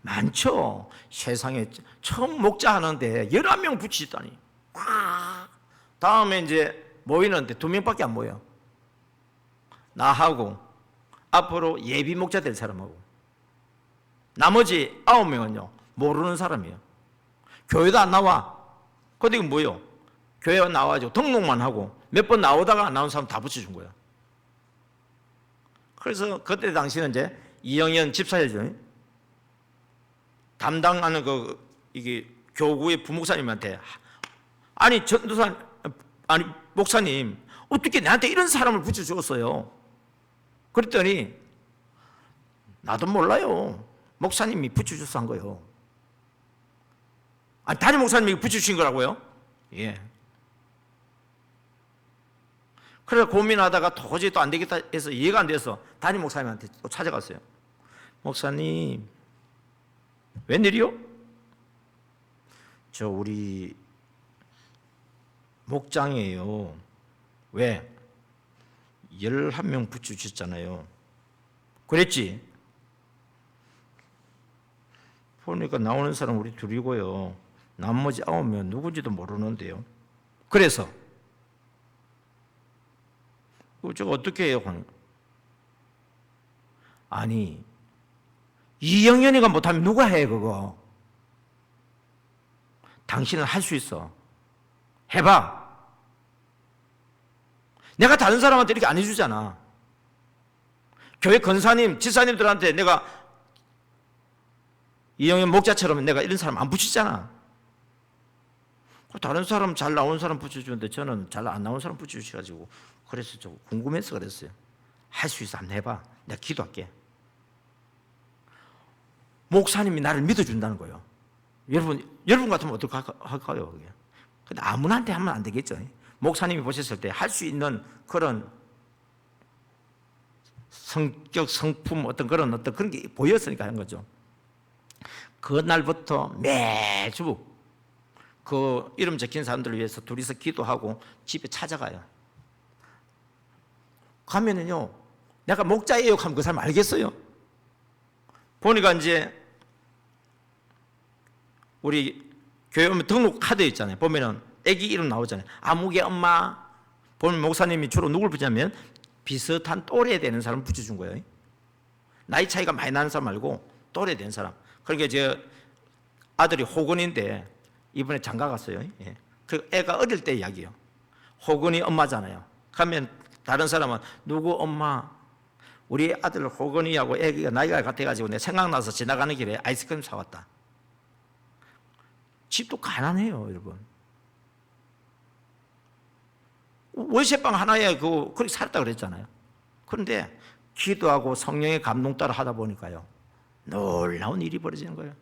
많죠. 세상에 처음 목자 하는데 11명 붙이다니. 다음에 이제 모이는데 2명밖에 안 모여. 나하고 앞으로 예비 목자 될 사람하고 나머지 9명은요 모르는 사람이에요. 교회도 안 나와. 근데 이거 뭐예요? 교회 나와가지고 등록만 하고 몇 번 나오다가 안 나온 사람 다 붙여준 거야. 그래서 그때 당시는 이제 이영현 집사였죠. 담당하는 이게 교구의 부목사님한테 아니 전도사 아니 목사님 어떻게 나한테 이런 사람을 붙여주었어요? 그랬더니 나도 몰라요. 목사님이 붙여줘서 한 거예요. 아니 담임 목사님이 붙여주신 거라고요? 예. 그래서 고민하다가 도저히 또 안 되겠다 해서 이해가 안 돼서 담임 목사님한테 또 찾아갔어요. 목사님 웬일이요? 저 우리 목장이에요. 왜? 11명 붙여주셨잖아요. 그랬지? 보니까 나오는 사람 우리 둘이고요. 나머지 9명 누군지도 모르는데요. 그래서 저거 어떻게 해요? 아니 이영현이가 못하면 누가 해 그거? 당신은 할 수 있어. 해봐. 내가 다른 사람한테 이렇게 안 해주잖아. 교회 권사님, 지사님들한테 내가 이영현 목자처럼 내가 이런 사람 안 붙이잖아. 다른 사람 잘 나온 사람 붙여주는데 저는 잘 안 나온 사람 붙여주셔가지고 그래서 좀 궁금해서 그랬어요. 할 수 있어. 한번 해봐. 내가 기도할게. 목사님이 나를 믿어준다는 거예요. 여러분 같으면 어떡할까요? 근데 아무나한테 하면 안 되겠죠. 목사님이 보셨을 때 할 수 있는 그런 성격, 성품 어떤 그런 게 보였으니까 하는 거죠. 그날부터 매주 그 이름 적힌 사람들을 위해서 둘이서 기도하고 집에 찾아가요. 가면은요, 내가 목자예요 하면 그 사람 알겠어요? 보니까 이제 우리 교회 오면 등록 카드 있잖아요. 보면은 애기 이름 나오잖아요. 아무개 엄마. 보면 목사님이 주로 누굴 붙이냐면 비슷한 또래 되는 사람 붙여준 거예요. 나이 차이가 많이 나는 사람 말고 또래 된 사람. 그러니까 제 아들이 호근인데 이번에 장가 갔어요. 예. 그 애가 어릴 때 이야기예요. 호근이 엄마잖아요. 가면 다른 사람은 누구 엄마? 우리 아들 호근이하고 애기가 나이가 같아가지고 내 생각나서 지나가는 길에 아이스크림 사왔다. 집도 가난해요, 여러분. 월세방 하나에 그렇게 살았다 그랬잖아요. 그런데 기도하고 성령의 감동 따라 하다 보니까요, 놀라운 일이 벌어지는 거예요.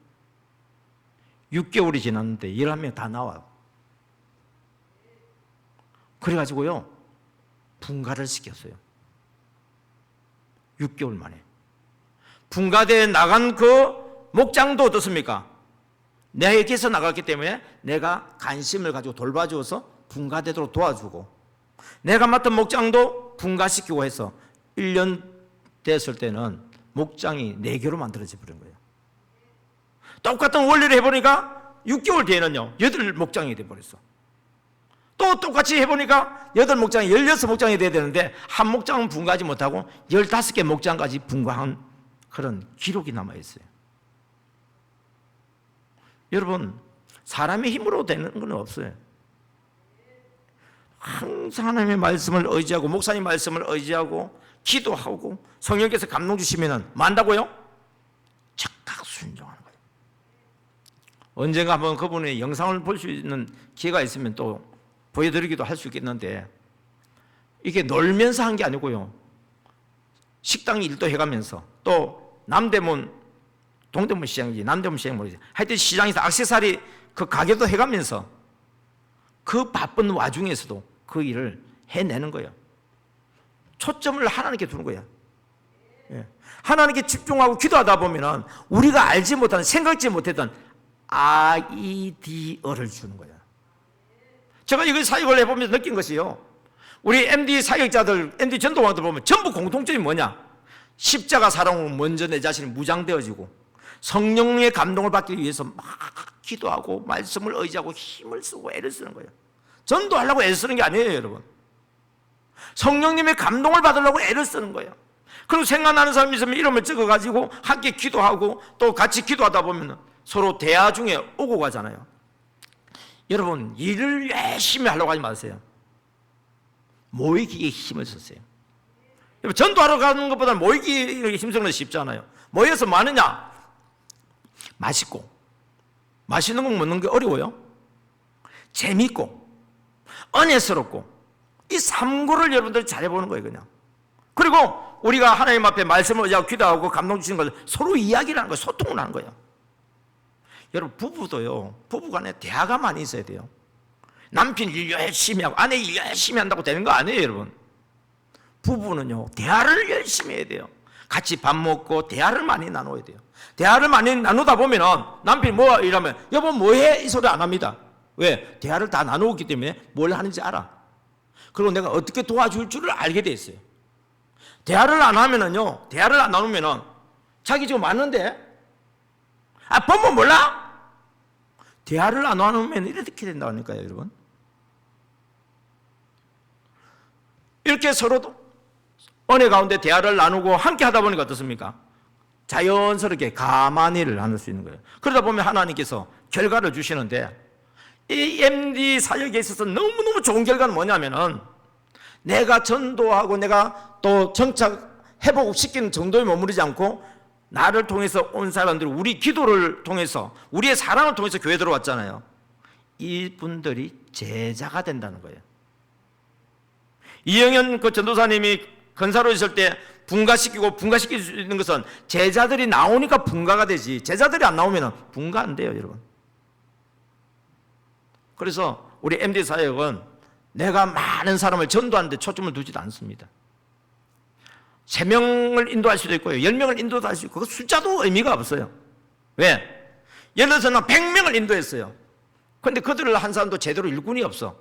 6개월이 지났는데 11명 다 나와요. 그래가지고요 분가를 시켰어요. 6개월 만에. 분가대에 나간 그 목장도 어떻습니까? 내게서 나갔기 때문에 내가 관심을 가지고 돌봐주어서 분가되도록 도와주고, 내가 맡은 목장도 분가시키고 해서 1년 됐을 때는 목장이 4개로 만들어져 버린 거예요. 똑같은 원리를 해보니까 6개월 뒤에는요 8목장이 돼버렸어. 또 똑같이 해보니까 8목장이 16목장이 돼야 되는데 한 목장은 분가하지 못하고 15개 목장까지 분가한 그런 기록이 남아있어요. 여러분, 사람의 힘으로 되는 건 없어요. 항상 하나님의 말씀을 의지하고 목사님 말씀을 의지하고 기도하고 성령께서 감동 주시면 만다고요? 즉각 순종하는 거예요. 언젠가 한번 그분의 영상을 볼 수 있는 기회가 있으면 또 보여드리기도 할 수 있겠는데, 이게 놀면서 한 게 아니고요, 식당 일도 해가면서, 또 남대문 동대문 시장인지 남대문 시장 모르겠어요. 하여튼 시장에서 액세서리 그 가게도 해가면서 그 바쁜 와중에서도 그 일을 해내는 거예요. 초점을 하나님께 두는 거예요. 하나님께 집중하고 기도하다 보면은 우리가 알지 못하는, 생각지 못했던 아이디어를 주는 거예요. 제가 이걸 사역을 해보면서 느낀 것이요, 우리 MD 사역자들, MD 전도원들 보면 전부 공통점이 뭐냐? 십자가 사랑으로 먼저 내 자신이 무장되어지고 성령의 감동을 받기 위해서 막 기도하고 말씀을 의지하고 힘을 쓰고 애를 쓰는 거예요. 전도하려고 애를 쓰는 게 아니에요, 여러분. 성령님의 감동을 받으려고 애를 쓰는 거예요. 그리고 생각나는 사람이 있으면 이름을 적어가지고 함께 기도하고 또 같이 기도하다 보면 서로 대화 중에 오고 가잖아요. 여러분, 일을 열심히 하려고 하지 마세요. 모이기에 힘을 쓰세요. 전도하러 가는 것보다 모이기에 힘쓰는 건 쉽잖아요. 모여서 뭐 하느냐? 맛있고, 맛있는 거 먹는 게 어려워요. 재밌고 은혜스럽고, 이 3구를 여러분들이 잘해보는 거예요, 그냥. 그리고 우리가 하나님 앞에 말씀을 의지하고 기도하고 감동 주시는 것을 서로 이야기를 하는 거예요. 소통을 하는 거예요. 여러분, 부부도요, 부부간에 대화가 많이 있어야 돼요. 남편 일 열심히 하고 아내 일 열심히 한다고 되는 거 아니에요, 여러분. 부부는요, 대화를 열심히 해야 돼요. 같이 밥 먹고 대화를 많이 나눠야 돼요. 대화를 많이 나누다 보면은 남편이 뭐 이러면 여보 뭐해? 이 소리 안 합니다. 왜? 대화를 다 나누었기 때문에 뭘 하는지 알아. 그리고 내가 어떻게 도와줄 줄을 알게 돼 있어요. 대화를 안 하면은요, 대화를 안 나누면은 자기 지금 왔는데 법문 몰라? 대화를 안 나누면 이렇게 된다니까요, 여러분. 이렇게 서로도 은혜 가운데 대화를 나누고 함께 하다 보니까 어떻습니까? 자연스럽게 가만히를 나눌 수 있는 거예요. 그러다 보면 하나님께서 결과를 주시는데, 이 MD 사역에 있어서 너무너무 좋은 결과는 뭐냐면은 내가 전도하고 내가 또 정착 회복시키는 정도에 머무르지 않고 나를 통해서 온 사람들, 우리 기도를 통해서 우리의 사랑을 통해서 교회 들어왔잖아요. 이분들이 제자가 된다는 거예요. 이영현 그 전도사님이 건사로 있을 때 분가시킬 수 있는 것은 제자들이 나오니까 분가가 되지, 제자들이 안 나오면 분가 안 돼요, 여러분. 그래서 우리 MD 사역은 내가 많은 사람을 전도하는데 초점을 두지도 않습니다. 3명을 인도할 수도 있고요, 10명을 인도할 수 있고, 그 숫자도 의미가 없어요. 왜? 예를 들어서 난 100명을 인도했어요. 그런데 그들을 한 사람도 제대로 일꾼이 없어.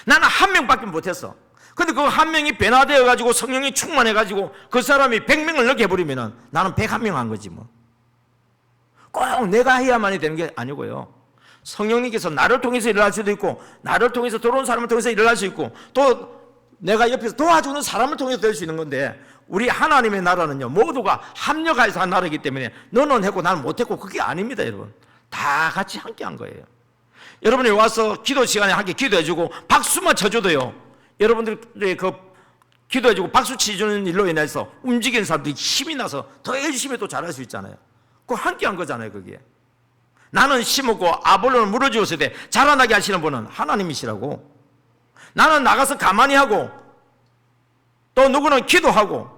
나는 1명밖에 못했어. 근데 그 1명이 변화되어가지고 성령이 충만해가지고 그 사람이 100명을 넣게 해버리면 나는 101명 한 거지 뭐. 꼭 내가 해야만이 되는 게 아니고요, 성령님께서 나를 통해서 일어날 수도 있고, 나를 통해서 들어온 사람을 통해서 일어날 수 있고, 또 내가 옆에서 도와주는 사람을 통해서 될 수 있는 건데, 우리 하나님의 나라는요, 모두가 합력해서 한 나라이기 때문에 너는 했고 나는 못했고 그게 아닙니다, 여러분. 다 같이 함께 한 거예요. 여러분이 와서 기도 시간에 함께 기도해주고 박수만 쳐줘도요, 여러분들의 그 기도해주고 박수 치주는 일로 인해서 움직이는 사람들이 힘이 나서 더 열심히 또 잘할 수 있잖아요. 그거 함께 한 거잖아요, 그게. 나는 심었고 아볼로는 물어주었을 때 자라나게 하시는 분은 하나님이시라고. 나는 나가서 가만히 하고, 또 누구는 기도하고,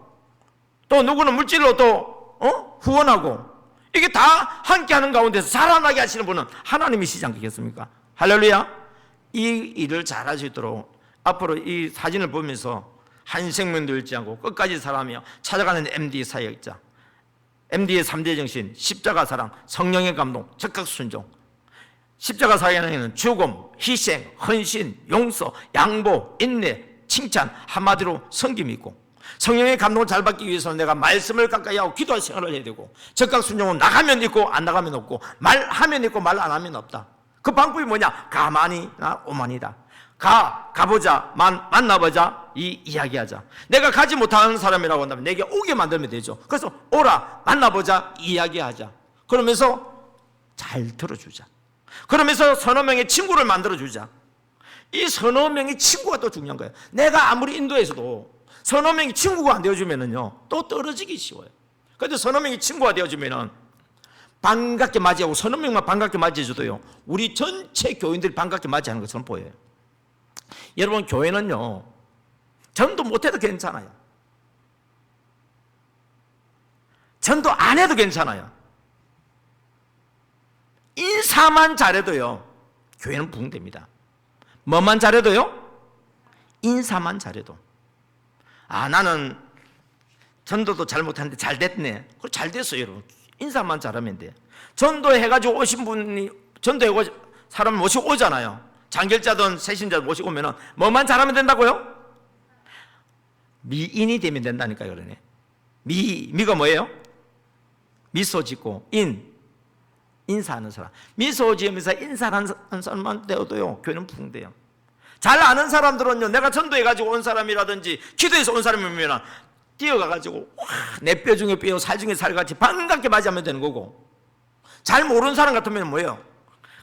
또 누구는 물질로 또 후원하고, 이게 다 함께 하는 가운데서 자라나게 하시는 분은 하나님이시지 않겠습니까? 할렐루야. 이 일을 잘할 수 있도록 앞으로 이 사진을 보면서 한 생명도 잃지 않고 끝까지 살아가며 찾아가는 MD 사역자, MD의 3대 정신, 십자가 사랑, 성령의 감동, 적극 순종. 십자가 사역에는 죽음, 희생, 헌신, 용서, 양보, 인내, 칭찬, 한마디로 섬김이 있고, 성령의 감동을 잘 받기 위해서는 내가 말씀을 가까이 하고 기도할 생활을 해야 되고, 적극 순종은 나가면 있고 안 나가면 없고, 말하면 있고 말 안 하면 없다. 그 방법이 뭐냐? 가만히나 오만이다. 가보자, 만나보자, 이야기하자. 내가 가지 못하는 사람이라고 한다면 내게 오게 만들면 되죠. 그래서 오라, 만나보자, 이야기하자. 그러면서 잘 들어주자. 그러면서 서너 명의 친구를 만들어주자. 이 서너 명의 친구가 또 중요한 거예요. 내가 아무리 인도에서도 서너 명이 친구가 안 되어주면은요, 또 떨어지기 쉬워요. 그런데 서너 명이 친구가 되어주면은 반갑게 맞이하고, 서너 명만 반갑게 맞이해줘도요, 우리 전체 교인들이 반갑게 맞이하는 것처럼 보여요. 여러분, 교회는요, 전도 못해도 괜찮아요. 전도 안 해도 괜찮아요. 인사만 잘해도요, 교회는 부흥됩니다. 뭐만 잘해도요? 인사만 잘해도. 아, 나는 전도도 잘 못하는데 잘 됐네. 그럼 잘 됐어요, 여러분. 인사만 잘하면 돼. 전도해가지고 오신 분이, 전도해 사람을 모시고 오잖아요. 장결자든 세신자든 모시고 오면은 뭐만 잘하면 된다고요? 미인이 되면 된다니까요, 그러네. 미가 뭐예요? 미소 짓고, 인사하는 사람. 미소 지으면서 인사하는 사람만 되어도요, 교회는 부흥돼요. 잘 아는 사람들은요, 내가 전도해가지고 온 사람이라든지 기도해서 온 사람이면 뛰어가가지고 내 뼈 중에 뼈, 살 중에 살같이 반갑게 맞이하면 되는 거고, 잘 모르는 사람 같으면 뭐예요?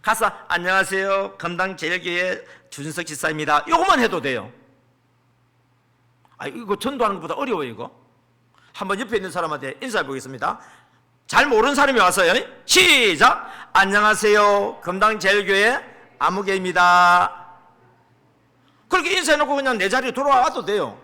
가서 안녕하세요, 건당 제일교회 주준석 집사입니다, 요것만 해도 돼요. 아, 이거 전도하는 것보다 어려워요. 이거 한번 옆에 있는 사람한테 인사해 보겠습니다. 잘 모르는 사람이 왔어요. 시작. 안녕하세요, 건당 제일교회 아무개입니다. 그렇게 인사해놓고 그냥 내 자리에 돌아와도 돼요.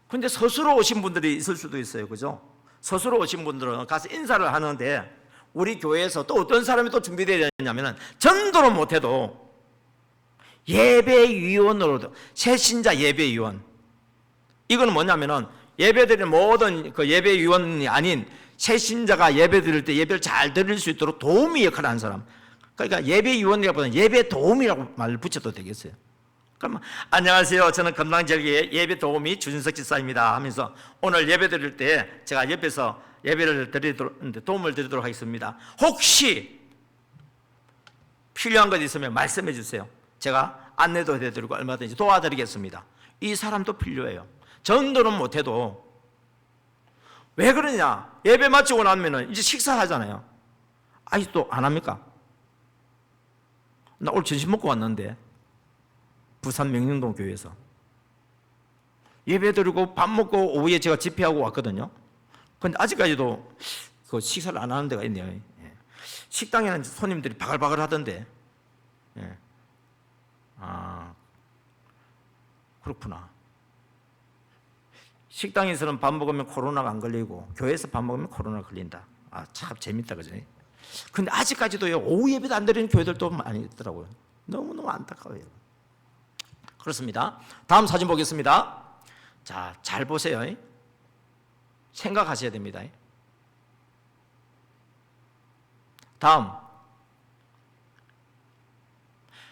근데 스스로 오신 분들이 있을 수도 있어요. 그죠? 스스로 오신 분들은 가서 인사를 하는데, 우리 교회에서 또 어떤 사람이 또 준비되어 있냐면은, 전도를 못해도 예배위원으로도, 새신자 예배위원. 이거는 뭐냐면은, 예배드리는 모든 그 예배위원이 아닌 새신자가 예배 드릴 때 예배를 잘 드릴 수 있도록 도우미 역할을 하는 사람. 그러니까 예배위원이라보다는 예배 도우미라고 말을 붙여도 되겠어요. 그러면 안녕하세요, 저는 건당제일교회 예배 도우미 주준석 집사입니다 하면서 오늘 예배 드릴 때 제가 옆에서 예배를 드리도록, 도움을 드리도록 하겠습니다. 혹시 필요한 것 있으면 말씀해 주세요. 제가 안내도 해드리고 얼마든지 도와드리겠습니다. 이 사람도 필요해요. 전도는 못해도. 왜 그러냐? 예배 마치고 나면 이제 식사하잖아요. 아직도 안 합니까? 나 오늘 점심 먹고 왔는데, 부산 명령동 교회에서 예배 드리고 밥 먹고 오후에 제가 집회하고 왔거든요. 근데 아직까지도 그 식사를 안 하는 데가 있네요. 식당에는 손님들이 바글바글 하던데. 아, 그렇구나. 식당에서는 밥 먹으면 코로나가 안 걸리고 교회에서 밥 먹으면 코로나 걸린다. 아, 참 재밌다, 그죠? 근데 아직까지도요, 오후 예배도 안 드리는 교회들도 많이 있더라고요. 너무너무 안타까워요. 그렇습니다. 다음 사진 보겠습니다. 자, 잘 보세요. 생각하셔야 됩니다. 다음,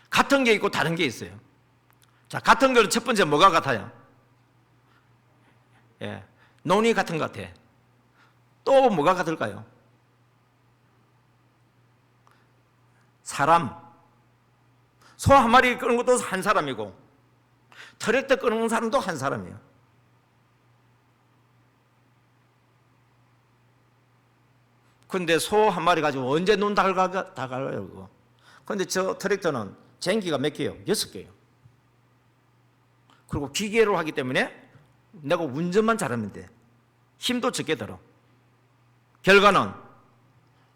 같은 게 있고 다른 게 있어요. 자, 같은 거는 첫 번째 뭐가 같아요? 논이 같은 것 같아. 또 뭐가 같을까요? 사람. 소 한 마리 끄는 것도 한 사람이고, 트랙터 끄는 사람도 한 사람이에요. 근데 소 한 마리 가지고 언제 눈 다 갈아요, 그거. 근데 저 트랙터는 쟁기가 몇 개예요? 6개예요. 그리고 기계로 하기 때문에 내가 운전만 잘하면 돼. 힘도 적게 들어. 결과는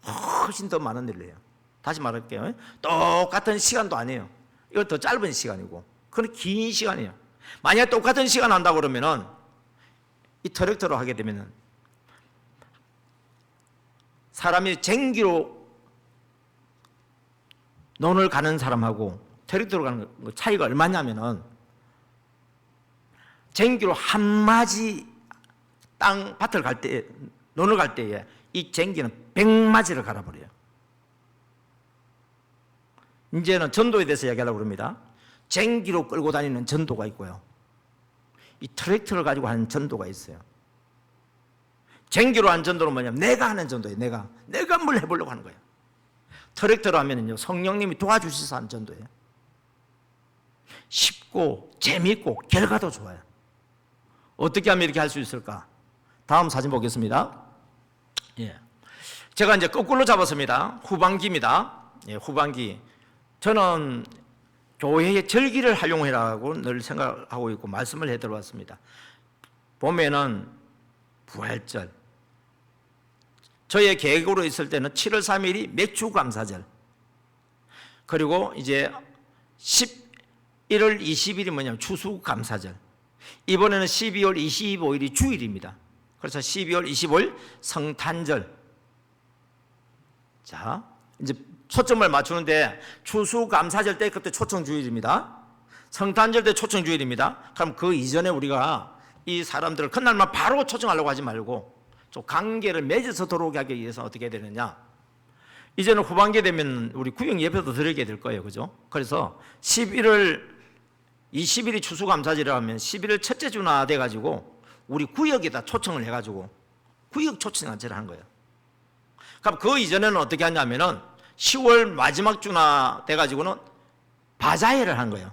훨씬 더 많은 일을 해요. 다시 말할게요. 똑같은 시간도 아니에요. 이건 더 짧은 시간이고, 그건 긴 시간이에요. 만약에 똑같은 시간 한다고 그러면은, 이 트랙터로 하게 되면은, 사람이 쟁기로 논을 가는 사람하고 트랙터로 가는 거 차이가 얼마냐면은 쟁기로 한 마지 땅 밭을 갈 때, 논을 갈 때에 이 쟁기는 100마지를 갈아버려요. 이제는 전도에 대해서 이야기하려고 합니다. 쟁기로 끌고 다니는 전도가 있고요, 이 트랙터를 가지고 하는 전도가 있어요. 쟁기로 하는 전도는 뭐냐면 내가 하는 전도예요. 내가 뭘 해보려고 하는 거예요. 트랙터로 하면은요, 성령님이 도와주셔서 하는 전도예요. 쉽고 재미있고 결과도 좋아요. 어떻게 하면 이렇게 할 수 있을까? 다음 사진 보겠습니다. 예. 제가 이제 거꾸로 잡았습니다. 후반기입니다. 예, 후반기. 저는 교회의 절기를 활용해라고 늘 생각하고 있고 말씀을 해 들어왔습니다. 보면은 부활절, 저의 계획으로 있을 때는 7월 3일이 맥주감사절, 그리고 이제 11월 20일이 뭐냐면 추수감사절, 이번에는 12월 25일이 주일입니다. 그래서 12월 25일 성탄절. 자, 이제 초점을 맞추는데 추수감사절 때 그때 초청주일입니다. 성탄절 때 초청주일입니다. 그럼 그 이전에 우리가 이 사람들을 그날만 바로 초청하려고 하지 말고 좀 관계를 맺어서 들어오게 하기 위해서 어떻게 해야 되느냐, 이제는 후반기 되면 우리 구역 예배도 드리게 될 거예요. 그죠? 그래서 11월 20일이 추수감사절이라 하면 11월 첫째 주나 돼가지고 우리 구역에다 초청을 해가지고 구역 초청제를 하는 거예요. 그럼 그 이전에는 어떻게 하냐면은 10월 마지막 주나 돼가지고는 바자회를 한 거예요.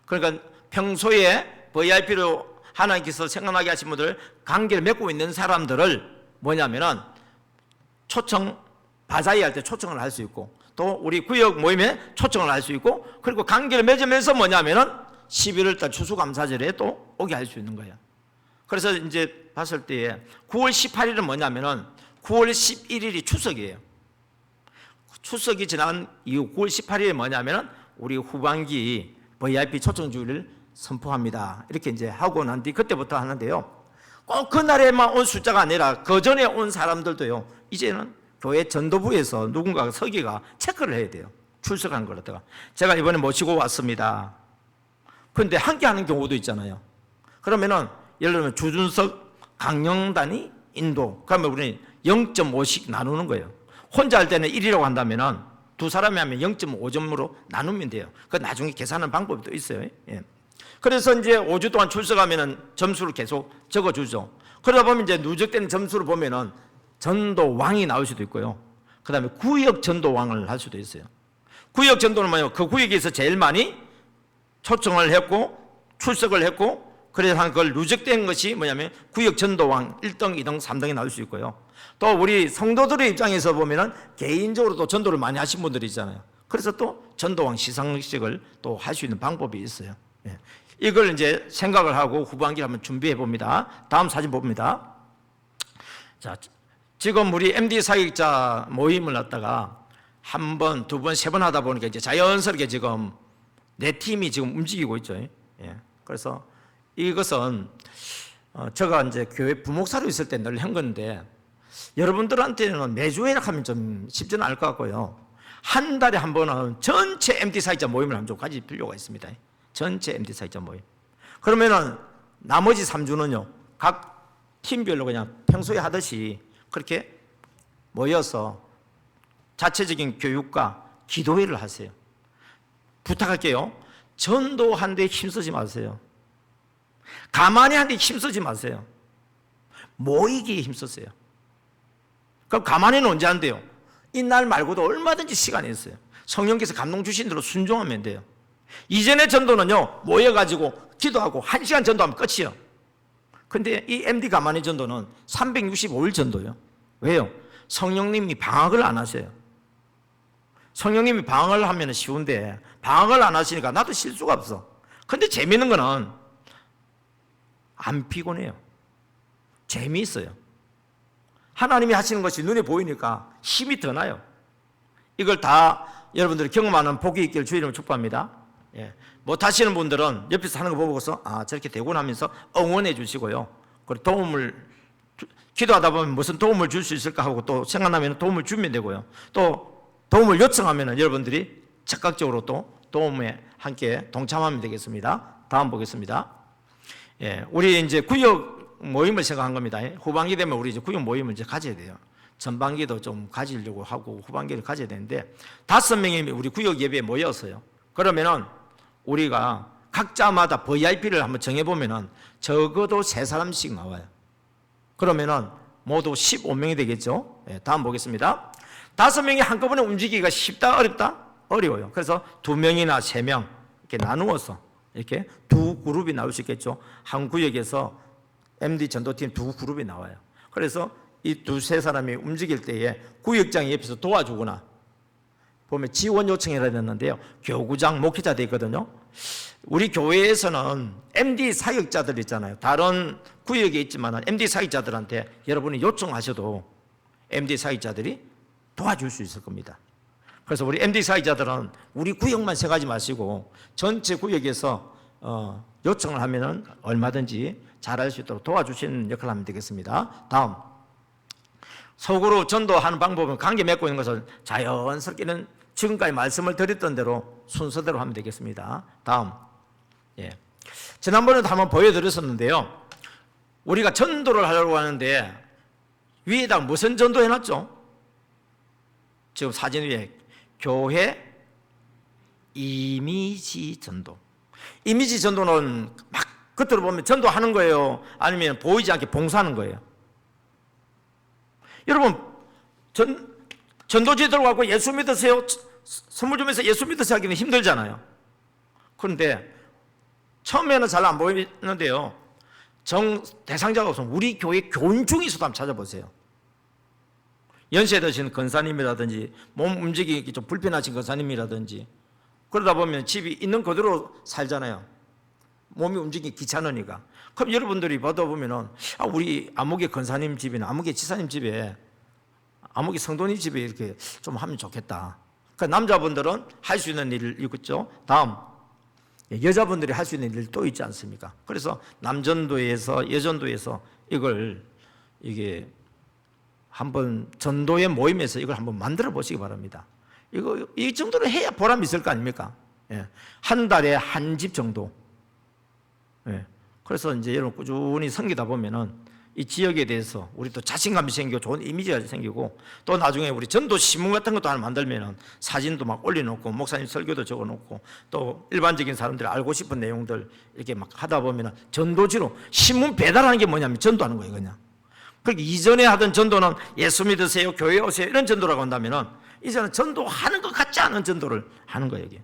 그러니까 평소에 VIP로 하나님께서 생각나게 하신 분들, 관계를 맺고 있는 사람들을 뭐냐면은 초청, 바자회 할 때 초청을 할 수 있고, 또 우리 구역 모임에 초청을 할 수 있고, 그리고 관계를 맺으면서 뭐냐면은 11월달 추수감사절에 또 오게 할 수 있는 거예요. 그래서 이제 봤을 때 9월 18일은 뭐냐면은 9월 11일이 추석이에요. 추석이 지난 이후 9월 18일이 뭐냐면은 우리 후반기 VIP 초청주의를 선포합니다. 이렇게 이제 하고 난 뒤 그때부터 하는데요, 꼭 그날에만 온 숫자가 아니라 그 전에 온 사람들도요, 이제는 교회 전도부에서 누군가가 서기가 체크를 해야 돼요. 출석한 걸 갖다가. 제가 이번에 모시고 왔습니다. 그런데 함께 하는 경우도 있잖아요. 그러면은 예를 들면 주준석 강령단이 인도, 그러면 우리는 0.5씩 나누는 거예요. 혼자 할 때는 1이라고 한다면은 두 사람이 하면 0.5점으로 나누면 돼요. 그 나중에 계산하는 방법이 또 있어요. 예. 그래서 이제 5주 동안 출석하면은 점수를 계속 적어주죠. 그러다 보면 이제 누적된 점수를 보면은 전도왕이 나올 수도 있고요, 그 다음에 구역 전도왕을 할 수도 있어요. 구역 전도는 뭐냐면 그 구역에서 제일 많이 초청을 했고 출석을 했고, 그래서 그걸 누적된 것이 뭐냐면 구역 전도왕 1등, 2등, 3등이 나올 수 있고요. 또 우리 성도들의 입장에서 보면은 개인적으로 또 전도를 많이 하신 분들이 있잖아요. 그래서 또 전도왕 시상식을 또 할 수 있는 방법이 있어요. 예. 이걸 이제 생각을 하고 후반기를 한번 준비해 봅니다. 다음 사진 봅니다. 자, 지금 우리 MD 사역자 모임을 갖다가 한 번, 두 번, 세 번 하다 보니까 이제 자연스럽게 지금 내 팀이 지금 움직이고 있죠. 예. 그래서 이것은 제가 이제 교회 부목사로 있을 때 늘 한 건데, 여러분들한테는 매주 회락하면 좀 쉽지는 않을 것 같고요, 한 달에 한 번은 전체 MD 사역자 모임을 한번 좀 가질 필요가 있습니다. 전체 MD 사역자 모임. 그러면은 나머지 3주는요 각 팀별로 그냥 평소에 하듯이 그렇게 모여서 자체적인 교육과 기도회를 하세요. 부탁할게요. 전도하는 데 힘쓰지 마세요. 가만히 하는 데 힘쓰지 마세요. 모이기에 힘쓰세요. 그럼 가만히는 언제 한대요? 이날 말고도 얼마든지 시간이 있어요. 성령께서 감동 주신 대로 순종하면 돼요. 이전의 전도는요, 모여가지고 기도하고 1시간 전도하면 끝이에요. 근데 이 MD 가만히 전도는 365일 전도예요. 왜요? 성령님이 방학을 안 하세요. 성령님이 방학을 하면 쉬운데 방학을 안 하시니까 나도 쉴 수가 없어. 근데 재미있는 거는 안 피곤해요. 재미있어요. 하나님이 하시는 것이 눈에 보이니까 힘이 더 나요. 이걸 다 여러분들이 경험하는 복이 있기를 주의 이름으로 축복합니다. 예. 못 하시는 분들은 옆에서 하는 거 보고서 저렇게 되고 나면서 응원해 주시고요. 그리고 도움을 기도하다 보면 무슨 도움을 줄 수 있을까 하고 또 생각나면 도움을 주면 되고요. 또 도움을 요청하면 여러분들이 적극적으로 또 도움에 함께 동참하면 되겠습니다. 다음 보겠습니다. 예, 우리 이제 구역 모임을 생각한 겁니다. 후반기 되면 우리 이제 구역 모임을 이제 가져야 돼요. 전반기도 좀 가지려고 하고 후반기를 가져야 되는데 5명이 우리 구역 예배에 모였어요. 그러면은 우리가 각자마다 VIP를 한번 정해보면은 적어도 3사람씩 나와요. 그러면은 모두 15명이 되겠죠. 예, 다음 보겠습니다. 5명이 한꺼번에 움직이기가 쉽다 어렵다? 어려워요. 그래서 2명이나 3명 이렇게 나누어서 이렇게 두 그룹이 나올 수 있겠죠. 한 구역에서 MD 전도팀 두 그룹이 나와요. 그래서 이 두세 사람이 움직일 때에 구역장이 옆에서 도와주거나 보면 지원 요청이라 했는데요. 교구장, 목회자 돼 있거든요. 우리 교회에서는 MD 사역자들 있잖아요. 다른 구역에 있지만 MD 사역자들한테 여러분이 요청하셔도 MD 사역자들이 도와줄 수 있을 겁니다. 그래서 우리 MD 사역자들은 우리 구역만 생각하지 마시고 전체 구역에서 요청을 하면은 얼마든지 잘할 수 있도록 도와주시는 역할을 하면 되겠습니다. 다음. 속으로 전도하는 방법은 관계 맺고 있는 것을 자연스럽게는 지금까지 말씀을 드렸던 대로 순서대로 하면 되겠습니다. 다음. 예. 지난번에도 한번 보여드렸었는데요. 우리가 전도를 하려고 하는데 위에다가 무슨 전도 해놨죠? 지금 사진 위에 교회 이미지 전도. 이미지 전도는 막 겉으로 보면 전도하는 거예요? 아니면 보이지 않게 봉사하는 거예요? 여러분, 전도지 들어가고 예수 믿으세요? 선물 주면서 예수 믿으세요 하기는 힘들잖아요. 그런데 처음에는 잘 안 보이는데요. 대상자가 없으면 우리 교회 교인 중에서도 한번 찾아보세요. 연세 드신 권사님이라든지 몸 움직이기 좀 불편하신 권사님이라든지 그러다 보면 집이 있는 그대로 살잖아요. 몸이 움직이기 귀찮으니까. 그럼 여러분들이 받아보면은 우리 아무개 권사님 집이나 아무개 지사님 집에 아무개 성도님 집에 이렇게 좀 하면 좋겠다. 그 남자분들은 할 수 있는 일을 있겠죠. 다음. 여자분들이 할 수 있는 일 또 있지 않습니까? 그래서 남전도에서 여전도에서 이게 한번 전도의 모임에서 이걸 한번 만들어 보시기 바랍니다. 이 정도로 해야 보람이 있을 거 아닙니까? 예. 한 달에 한 집 정도. 예. 그래서 이제 여러분 꾸준히 섬기다 보면은 이 지역에 대해서 우리 또 자신감이 생기고 좋은 이미지가 생기고 또 나중에 우리 전도 신문 같은 것도 하나 만들면은 사진도 막 올려놓고 목사님 설교도 적어놓고 또 일반적인 사람들이 알고 싶은 내용들 이렇게 막 하다 보면은 전도지로 신문 배달하는 게 뭐냐면 전도하는 거예요, 그냥. 그러니까 이전에 하던 전도는 예수 믿으세요, 교회 오세요 이런 전도라고 한다면은 이제는 전도하는 것 같지 않은 전도를 하는 거예요, 이게.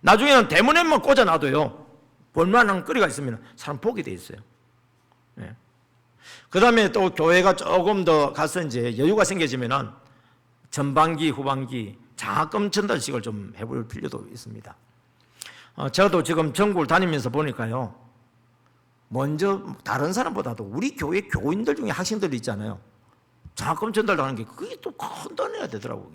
나중에는 대문에만 꽂아놔도요. 볼만한 거리가 있으면 사람 보게 돼 있어요. 네. 그 다음에 또 교회가 조금 더 가서 이제 여유가 생겨지면은 전반기, 후반기 장학금 전달식을 좀 해볼 필요도 있습니다. 저도 지금 전국을 다니면서 보니까요. 먼저 다른 사람보다도 우리 교회 교인들 중에 학생들이 있잖아요. 장학금 전달하는 게 그게 또 큰 돈이어야 되더라고요.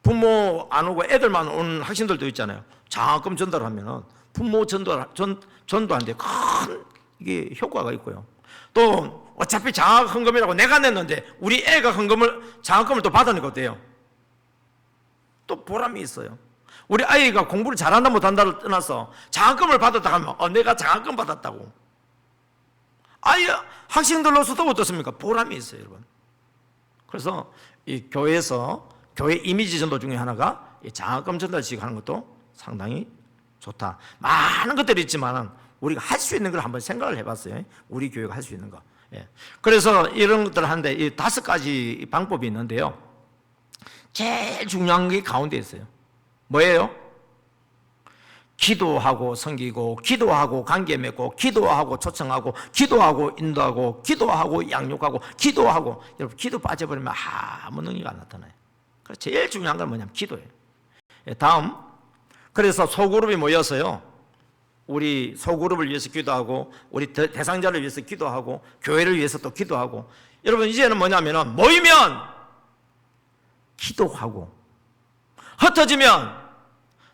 부모 안 오고 애들만 오는 학생들도 있잖아요. 장학금 전달하면은 부모 전도하는데 큰 이게 효과가 있고요. 또 어차피 장학 헌금이라고 내가 냈는데 우리 애가 장학금을 또 받으니까 어때요? 또 보람이 있어요. 우리 아이가 공부를 잘한다 못한다를 떠나서 장학금을 받았다 하면 내가 장학금 받았다고. 아이 학생들로서도 어떻습니까? 보람이 있어요, 여러분. 그래서 이 교회에서 교회 이미지 전도 중에 하나가 이 장학금 전달식 하는 것도 상당히 좋다. 많은 것들이 있지만 우리가 할 수 있는 걸 한번 생각을 해봤어요. 우리 교회가 할 수 있는 거. 예. 그래서 이런 것들을 하는데 이 5가지 방법이 있는데요. 제일 중요한 게 가운데 있어요. 뭐예요? 기도하고 섬기고, 기도하고 관계 맺고, 기도하고 초청하고, 기도하고 인도하고, 기도하고 양육하고, 기도하고. 여러분 기도 빠져버리면 아무 능력이 안 나타나요. 그래서 제일 중요한 건 뭐냐면 기도예요. 예, 다음. 그래서 소그룹이 모여서요. 우리 소그룹을 위해서 기도하고 우리 대상자를 위해서 기도하고 교회를 위해서 또 기도하고 여러분 이제는 뭐냐면 모이면 기도하고 흩어지면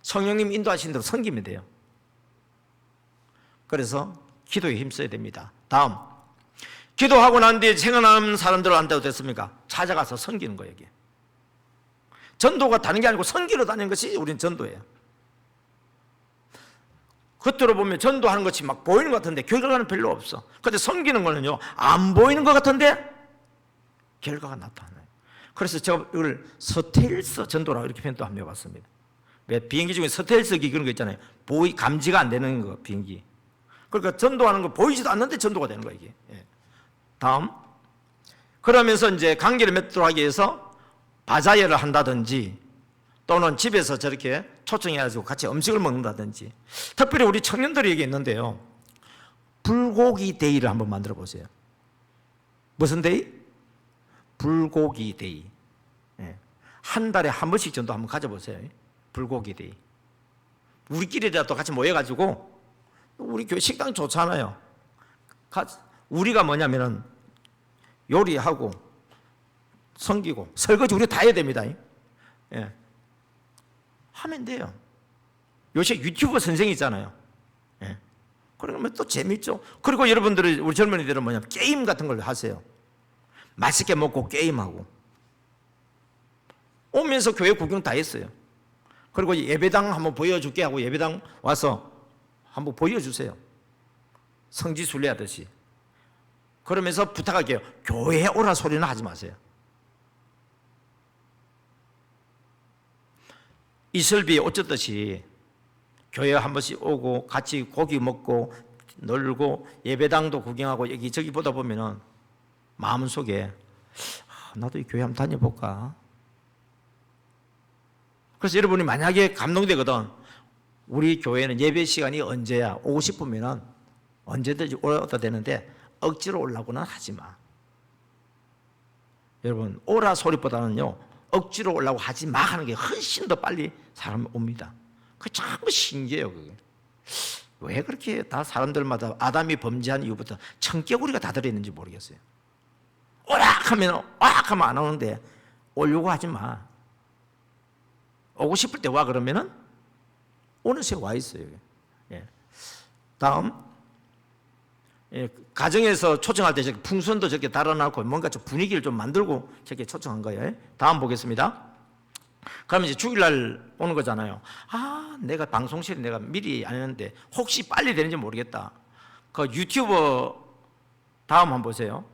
성령님 인도하신 대로 섬기면 돼요. 그래서 기도에 힘써야 됩니다. 다음 기도하고 난 뒤에 생각나는 사람들한테 어땠습니까? 찾아가서 섬기는 거예요. 이게. 전도가 다른 게 아니고 선기로 다니는 것이 우리는 전도예요. 겉으로 보면 전도하는 것이 막 보이는 것 같은데 결과는 별로 없어. 근데 섬기는 거는요, 안 보이는 것 같은데 결과가 나타나요. 그래서 제가 이걸 스텔스 전도라고 이렇게 표현도 한번 해봤습니다. 왜 비행기 중에 스텔스기 그런 거 있잖아요. 감지가 안 되는 거, 비행기. 그러니까 전도하는 거 보이지도 않는데 전도가 되는 거예요, 이게. 예. 다음. 그러면서 이제 관계를 맺도록 하기 위해서 바자회를 한다든지 또는 집에서 저렇게 초청해가지고 같이 음식을 먹는다든지, 특별히 우리 청년들이 여기 있는데요, 불고기 데이를 한번 만들어 보세요. 무슨 데이? 불고기 데이. 예. 한 달에 한 번씩 정도 한번 가져보세요. 불고기 데이. 우리끼리라도 같이 모여가지고, 우리 교회 식당 좋잖아요. 우리가 뭐냐면은 요리하고 섬기고 설거지 우리 다 해야 됩니다. 예. 하면 돼요. 요새 유튜브 선생이 있잖아요. 예. 그러면 또 재밌죠. 그리고 여러분들이, 우리 젊은이들은 뭐냐면 게임 같은 걸 하세요. 맛있게 먹고 게임하고 오면서 교회 구경 다 했어요. 그리고 예배당 한번 보여줄게 하고 예배당 와서 한번 보여주세요. 성지순례 하듯이. 그러면서 부탁할게요. 교회에 오라 소리는 하지 마세요. 이슬비 옷 젖듯이 교회에 한 번씩 오고 같이 고기 먹고 놀고 예배당도 구경하고 여기저기 보다 보면은 마음속에 나도 이 교회 한번 다녀볼까. 그래서 여러분이 만약에 감동되거든, 우리 교회는 예배 시간이 언제야? 오고 싶으면은 언제든지 오다 되는데 억지로 오려고는 하지 마. 여러분, 오라 소리보다는요, 억지로 오려고 하지 마 하는 게 훨씬 더 빨리 사람이 옵니다. 그게 참 신기해요, 그게. 왜 그렇게 다 사람들마다 아담이 범죄한 이후부터 청개구리가 다 들어있는지 모르겠어요. 오락 하면 안 오는데 오려고 하지 마. 오고 싶을 때 와 그러면은 오는 새 와 있어요. 예. 다음. 예, 가정에서 초청할 때 저렇게 풍선도 저렇게 달아놓고 뭔가 좀 분위기를 좀 만들고 저렇게 초청한 거예요. 다음 보겠습니다. 그러면 이제 주일날 오는 거잖아요. 내가 방송실에 내가 미리 안 했는데 혹시 빨리 되는지 모르겠다. 그 유튜버 다음 한번 보세요.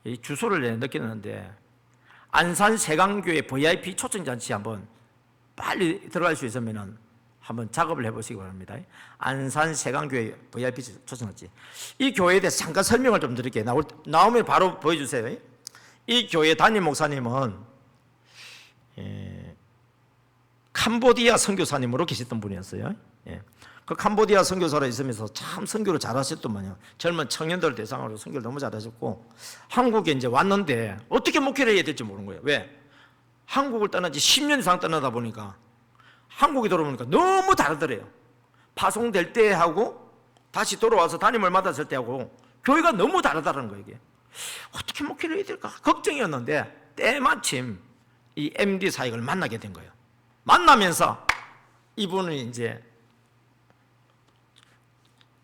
이 주소를 넣게 넣었는데 안산 세강교회 VIP 초청잔치 한번 빨리 들어갈 수 있으면은 한번 작업을 해보시기 바랍니다. 안산 세강교회 VIP 초청했지. 이 교회에 대해서 잠깐 설명을 좀 드릴게요. 나오면 바로 보여주세요. 이 교회 담임 목사님은 캄보디아 선교사님으로 계셨던 분이었어요. 그 캄보디아 선교사로 있으면서 참 선교를 잘하셨더만요. 젊은 청년들 대상으로 선교를 너무 잘하셨고, 한국에 이제 왔는데 어떻게 목회를 해야 될지 모르는 거예요. 왜? 한국을 떠난 지 10년 이상 떠나다 보니까 한국에 돌아오니까 너무 다르더래요. 파송될 때하고 다시 돌아와서 담임을 맡았을 때하고 교회가 너무 다르다는 거예요. 이게 어떻게 목회를 해야 될까 걱정이었는데 때마침 이 MD 사역을 만나게 된 거예요. 만나면서 이분은 이제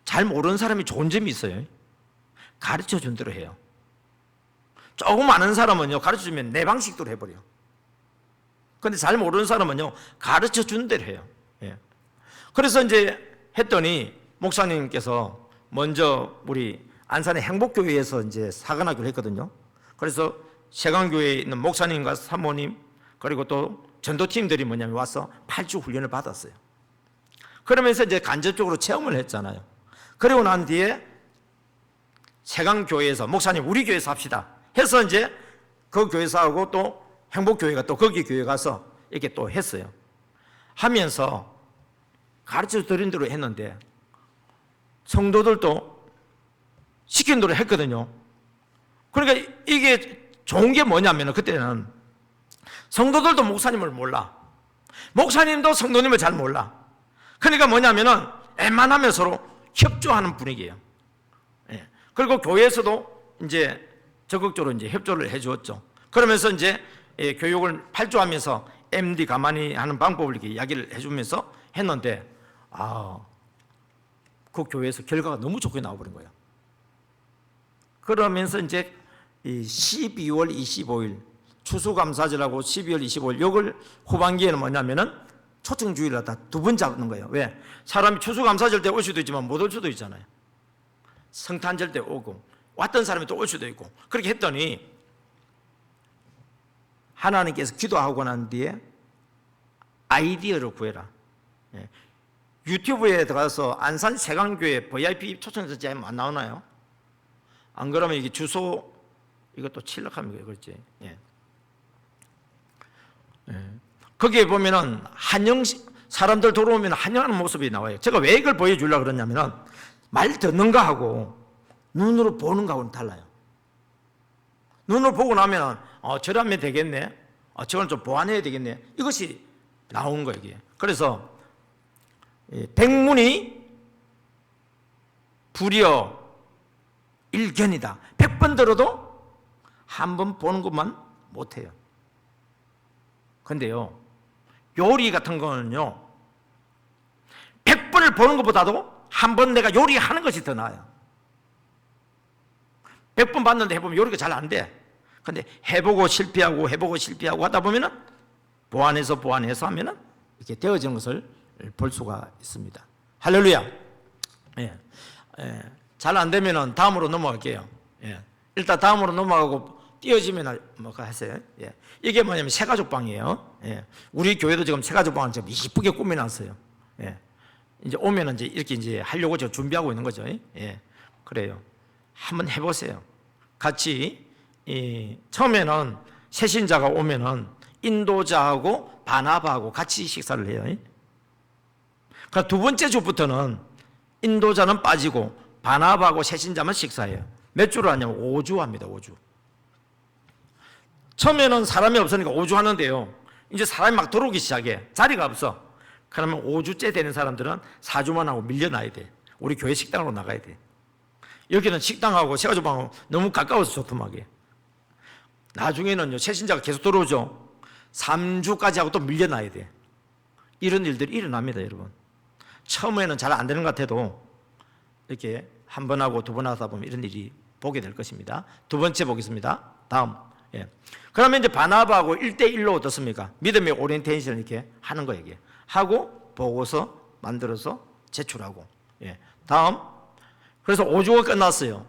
잘 모르는 사람이 좋은 점이 있어요. 가르쳐 준 대로 해요. 조금 아는 사람은요, 가르쳐 주면 내 방식대로 해버려. 근데 잘 모르는 사람은요, 가르쳐 준 대로 해요. 예. 그래서 이제 했더니 목사님께서 먼저 우리 안산의 행복교회에서 이제 사관학교를 했거든요. 그래서 세강교회에 있는 목사님과 사모님 그리고 또 전도팀들이 뭐냐면 와서 8주 훈련을 받았어요. 그러면서 이제 간접적으로 체험을 했잖아요. 그리고 난 뒤에 세강교회에서 목사님 우리 교회에서 합시다 해서 이제 그 교회사하고 또 행복교회가 또 거기 교회 가서 이렇게 또 했어요. 하면서 가르쳐 드린 대로 했는데 성도들도 시킨 대로 했거든요. 그러니까 이게 좋은 게 뭐냐면 그때는 성도들도 목사님을 몰라. 목사님도 성도님을 잘 몰라. 그러니까 뭐냐면은 웬만하면 서로 협조하는 분위기예요. 예. 그리고 교회에서도 이제 적극적으로 이제 협조를 해주었죠. 그러면서 이제 교육을 8주 하면서 MD 가만히 하는 방법을 이렇게 이야기를 해주면서 했는데, 그 교회에서 결과가 너무 좋게 나와버린 거예요. 그러면서 이제 이 12월 25일 추수감사절하고 12월 25일 요걸 후반기에는 뭐냐면은 초청주일을 다 두 번 잡는 거예요. 왜? 사람이 추수감사절 때 올 수도 있지만 못 올 수도 있잖아요. 성탄절 때 오고 왔던 사람이 또 올 수도 있고 그렇게 했더니 하나님께서 기도하고 난 뒤에 아이디어를 구해라. 예. 유튜브에 들어가서 안산 세강교회 VIP 초청해서 제일 안 나오나요? 안 그러면 이게 주소 이것도 칠락합니다. 그렇지? 예. 예. 거기에 보면은 사람들 들어오면 환영하는 모습이 나와요. 제가 왜 이걸 보여주려고 그러냐면은 말 듣는 거하고 눈으로 보는 거하고는 달라요. 눈으로 보고 나면은 저러면 되겠네. 저건 좀 보완해야 되겠네. 이것이 나온 거예요. 이게. 그래서 백문이 불여 일견이다. 100번 들어도 한 번 보는 것만 못해요. 근데요, 요리 같은 거는요, 100번을 보는 것보다도 한 번 내가 요리하는 것이 더 나아요. 100번 봤는데 해보면 요리가 잘 안 돼. 근데 해보고 실패하고 하다 보면은 보완해서 하면은 이렇게 되어지는 것을 볼 수가 있습니다. 할렐루야. 예. 잘 안 되면은 다음으로 넘어갈게요. 예. 일단 다음으로 넘어가고 띄어지면 뭐가 하세요. 예. 이게 뭐냐면 새가족방이에요. 예. 우리 교회도 지금 새가족방을 지금 이쁘게 꾸며놨어요. 예. 이제 오면은 이제 이렇게 이제 하려고 저 준비하고 있는 거죠. 예. 그래요. 한번 해보세요. 같이 처음에는 새신자가 오면은 인도자하고 바나바하고 같이 식사를 해요. 그러니까 두 번째 주부터는 인도자는 빠지고 바나바하고 새신자만 식사해요. 몇 주를 하냐면 5주 합니다. 5주. 처음에는 사람이 없으니까 5주 하는데요. 이제 사람이 막 들어오기 시작해. 자리가 없어. 그러면 5주째 되는 사람들은 4주만 하고 밀려나야 돼. 우리 교회 식당으로 나가야 돼. 여기는 식당하고 새가족방하고 너무 가까워서 좋더만게. 나중에는요, 새신자가 계속 들어오죠. 3주까지 하고 또 밀려나야 돼. 이런 일들이 일어납니다, 여러분. 처음에는 잘 안 되는 것 같아도 이렇게 한 번 하고 두 번 하다 보면 이런 일이 보게 될 것입니다. 두 번째 보겠습니다. 다음. 예. 그러면 이제 바나바하고 1대1로 어떻습니까? 믿음의 오리엔테이션을 이렇게 하는 거예요. 이게. 하고 보고서 만들어서 제출하고. 예. 다음. 그래서 5주가 끝났어요.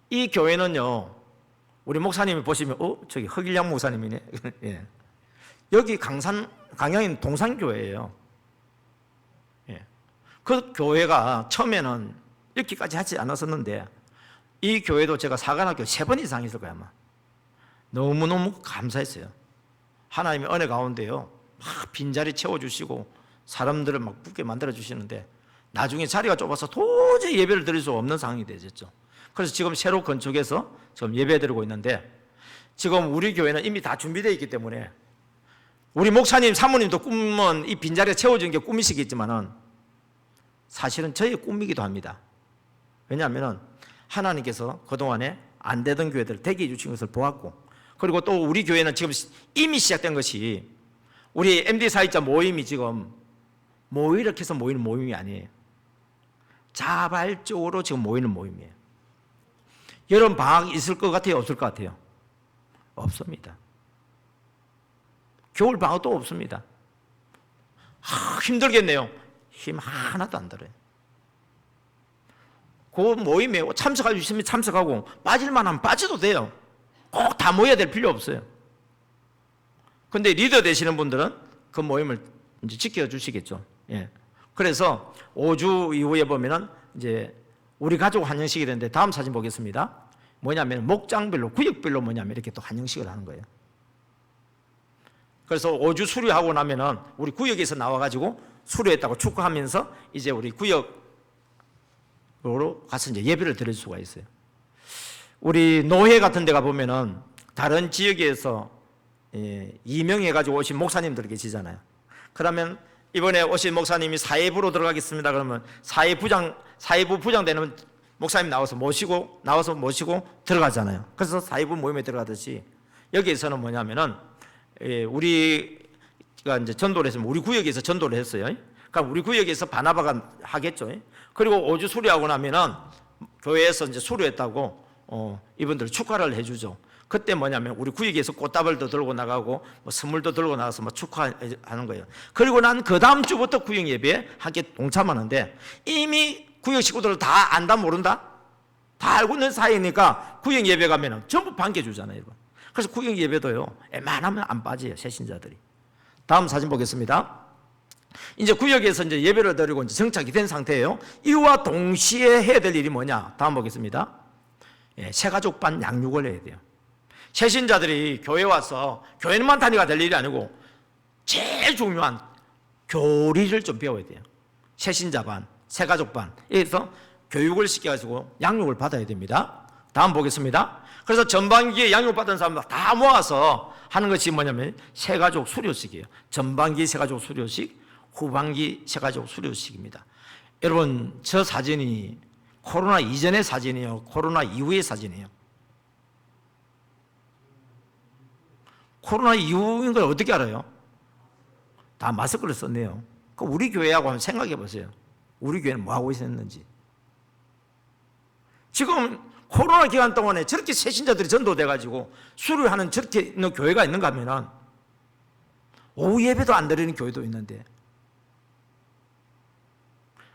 이 교회는요, 우리 목사님이 보시면, 저기 허길량 목사님이네. 예. 여기 강양인 동산교회예요. 예. 그 교회가 처음에는 이렇게까지 하지 않았었는데, 이 교회도 제가 사관학교 3번 이상 있을 거야, 아마. 너무너무 감사했어요. 하나님의 은혜 가운데요, 막 빈자리 채워주시고, 사람들을 막 붙게 만들어주시는데, 나중에 자리가 좁아서 도저히 예배를 드릴 수 없는 상황이 되었죠. 그래서 지금 새로 건축해서 지금 예배 드리고 있는데, 지금 우리 교회는 이미 다 준비되어 있기 때문에 우리 목사님, 사모님도 꿈은 이 빈자리에 채워지는 게 꿈이시겠지만은 사실은 저의 꿈이기도 합니다. 왜냐하면 하나님께서 그동안에 안 되던 교회들을 되게 해주신 것을 보았고, 그리고 또 우리 교회는 지금 이미 시작된 것이, 우리 MD 사역자 모임이 지금 이렇게 해서 모이는 모임이 아니에요. 자발적으로 지금 모이는 모임이에요. 여름 방학이 있을 것 같아요? 없을 것 같아요? 없습니다. 겨울 방학도 없습니다. 힘들겠네요. 힘 하나도 안 들어요. 그 모임에 참석할 수 있으면 참석하고, 빠질만 하면 빠져도 돼요. 꼭 다 모여야 될 필요 없어요. 근데 리더 되시는 분들은 그 모임을 이제 지켜주시겠죠. 예. 그래서 5주 이후에 보면은 이제 우리 가족 환영식이 되는데, 다음 사진 보겠습니다. 뭐냐면 목장별로, 구역별로 뭐냐면 이렇게 또 환영식을 하는 거예요. 그래서 5주 수료하고 나면은 우리 구역에서 나와가지고 수료했다고 축하하면서 이제 우리 구역으로 가서 이제 예배를 드릴 수가 있어요. 우리 노회 같은 데 가보면은 다른 지역에서 임명해가지고 오신 목사님들 계시잖아요. 그러면 이번에 오신 목사님이 사회부로 들어가겠습니다. 그러면 사회부 부장 되는 목사님 나와서 모시고 들어가잖아요. 그래서 사회부 모임에 들어가듯이 여기에서는 뭐냐면은 우리가 이제 전도를 했으면 우리 구역에서 전도를 했어요. 그러니까 우리 구역에서 바나바가 하겠죠. 그리고 5주 수료하고 나면은 교회에서 이제 수료했다고 이분들 축하를 해주죠. 그때 뭐냐면 우리 구역에서 꽃다발도 들고 나가고 뭐 선물도 들고 나가서 뭐 축하하는 거예요. 그리고 난 그 다음 주부터 구역 예배에 함께 동참하는데 이미 구역 식구들을 다 안다 모른다? 다 알고 있는 사이니까 구역 예배 가면은 전부 반겨주잖아요, 여러분. 그래서 구역 예배도요, 웬만하면 안 빠져요, 새신자들이. 다음 사진 보겠습니다. 이제 구역에서 이제 예배를 드리고 이제 정착이 된 상태예요. 이와 동시에 해야 될 일이 뭐냐? 다음 보겠습니다. 새가족반 양육을 해야 돼요. 새신자들이 교회 와서 교회만 다니가 될 일이 아니고 제일 중요한 교리를 좀 배워야 돼요. 새신자반, 새가족반, 여기서 교육을 시켜가지고 양육을 받아야 됩니다. 다음 보겠습니다. 그래서 전반기에 양육받은 사람들 다 모아서 하는 것이 뭐냐면 새가족 수료식이에요. 전반기 새가족 수료식, 후반기 새가족 수료식입니다. 여러분, 저 사진이 코로나 이전의 사진이에요, 코로나 이후의 사진이에요? 코로나 이후인 걸 어떻게 알아요? 다 마스크를 썼네요. 그럼 우리 교회하고 한번 생각해 보세요. 우리 교회는 뭐 하고 있었는지. 지금 코로나 기간 동안에 저렇게 새신자들이 전도돼가지고 수료하는 저렇게 있는 교회가 있는가 하면은 오후 예배도 안 드리는 교회도 있는데,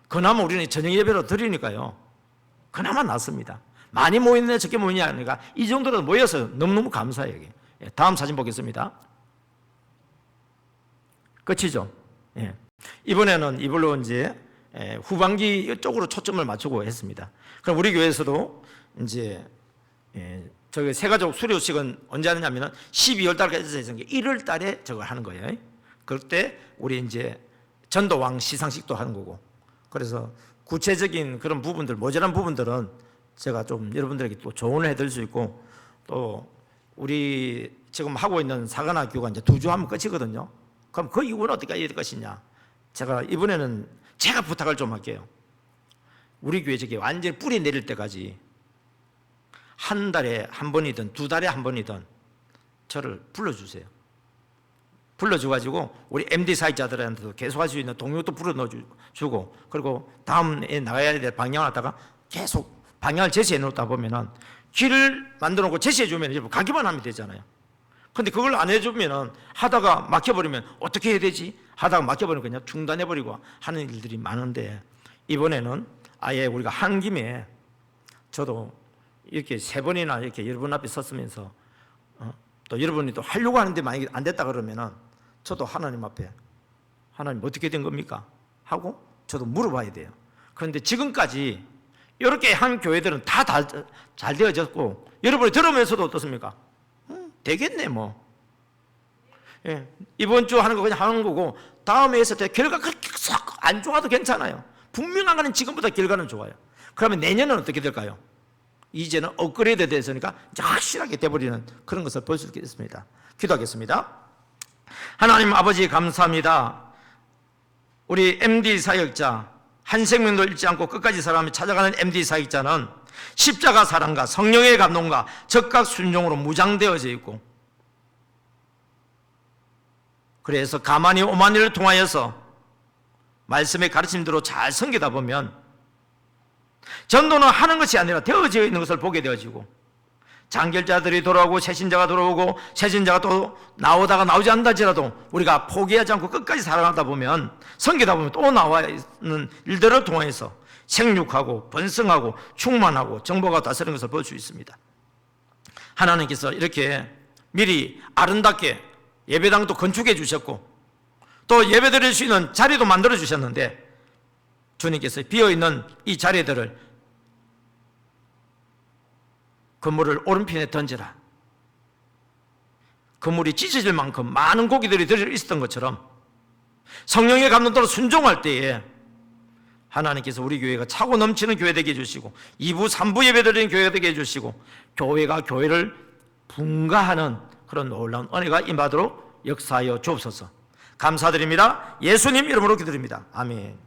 그나마 우리는 저녁 예배로 드리니까요, 그나마 낫습니다. 많이 모이는데 적게 모이냐 하니까 이 정도로 모여서 너무너무 감사해요. 이게. 다음 사진 보겠습니다. 끝이죠. 이번에는 이걸로 이제 후반기 쪽으로 초점을 맞추고 했습니다. 그럼 우리 교회에서도 이제 저기 새가족 수료식은 언제 하느냐면은 12월 달까지 해서 1월 달에 저걸 하는 거예요. 그때 우리 이제 전도왕 시상식도 하는 거고, 그래서 구체적인 그런 부분들, 모자란 부분들은 제가 좀 여러분들에게 또 조언을 해드릴 수 있고, 또 우리 지금 하고 있는 사관학교가 이제 2주 하면 끝이거든요. 그럼 그 이후는 어떻게 해야 될 것이냐? 제가 이번에는 제가 부탁을 좀 할게요. 우리 교회 저기 완전히 뿌리 내릴 때까지 한 달에 한 번이든 2달에 한 번이든 저를 불러주세요. 불러줘가지고 우리 MD 사역자들한테도 계속 할 수 있는 동료도 불러넣어주고, 그리고 다음에 나가야 될 방향을 하다가 계속 방향을 제시해 놓다 보면은 길을 만들어 놓고 제시해 주면 가기만 하면 되잖아요. 근데 그걸 안 해주면은 하다가 막혀버리면 어떻게 해야 되지? 하다가 막혀버리면 그냥 중단해버리고 하는 일들이 많은데, 이번에는 아예 우리가 한 김에 저도 이렇게 3번이나 이렇게 여러분 앞에 섰으면서 또 여러분이 또 하려고 하는데 만약에 안 됐다 그러면은 저도 하나님 앞에 하나님 어떻게 된 겁니까? 하고 저도 물어봐야 돼요. 그런데 지금까지 이렇게 한 교회들은 다 잘 되어졌고, 여러분이 들으면서도 어떻습니까? 되겠네 뭐. 이번 주 하는 거 그냥 하는 거고, 다음에 했을 때 결과 그렇게 썩 안 좋아도 괜찮아요. 분명한 거는 지금보다 결과는 좋아요. 그러면 내년은 어떻게 될까요? 이제는 업그레이드 됐으니까 확실하게 돼버리는 그런 것을 볼 수 있겠습니다. 기도하겠습니다. 하나님 아버지 감사합니다. 우리 MD 사역자 한 생명도 잃지 않고 끝까지 사람이 찾아가는 MD 사역자는 십자가 사랑과 성령의 감동과 적각 순종으로 무장되어져 있고, 그래서 가만히 오만이를 통하여서 말씀의 가르침대로 잘 섬기다 보면 전도는 하는 것이 아니라 되어져 있는 것을 보게 되어지고, 장결자들이 돌아오고 새신자가 돌아오고 새신자가 또 나오다가 나오지 않다지라도 우리가 포기하지 않고 끝까지 살아가다 보면, 섬기다 보면 또 나와 있는 일들을 통해서 생육하고 번성하고 충만하고 정보가 다스리는 것을 볼 수 있습니다. 하나님께서 이렇게 미리 아름답게 예배당도 건축해 주셨고 또 예배드릴 수 있는 자리도 만들어 주셨는데, 주님께서 비어있는 이 자리들을 그물을 오른편에 던져라. 그물이 찢어질 만큼 많은 고기들이 들어 있었던 것처럼 성령의 감동대로 순종할 때에 하나님께서 우리 교회가 차고 넘치는 교회 되게 해주시고 2부 3부 예배드리는 교회가 되게 해주시고 교회가 교회를 분가하는 그런 놀라운 은혜가 임하도록 역사하여 주옵소서. 감사드립니다. 예수님 이름으로 기도드립니다. 아멘.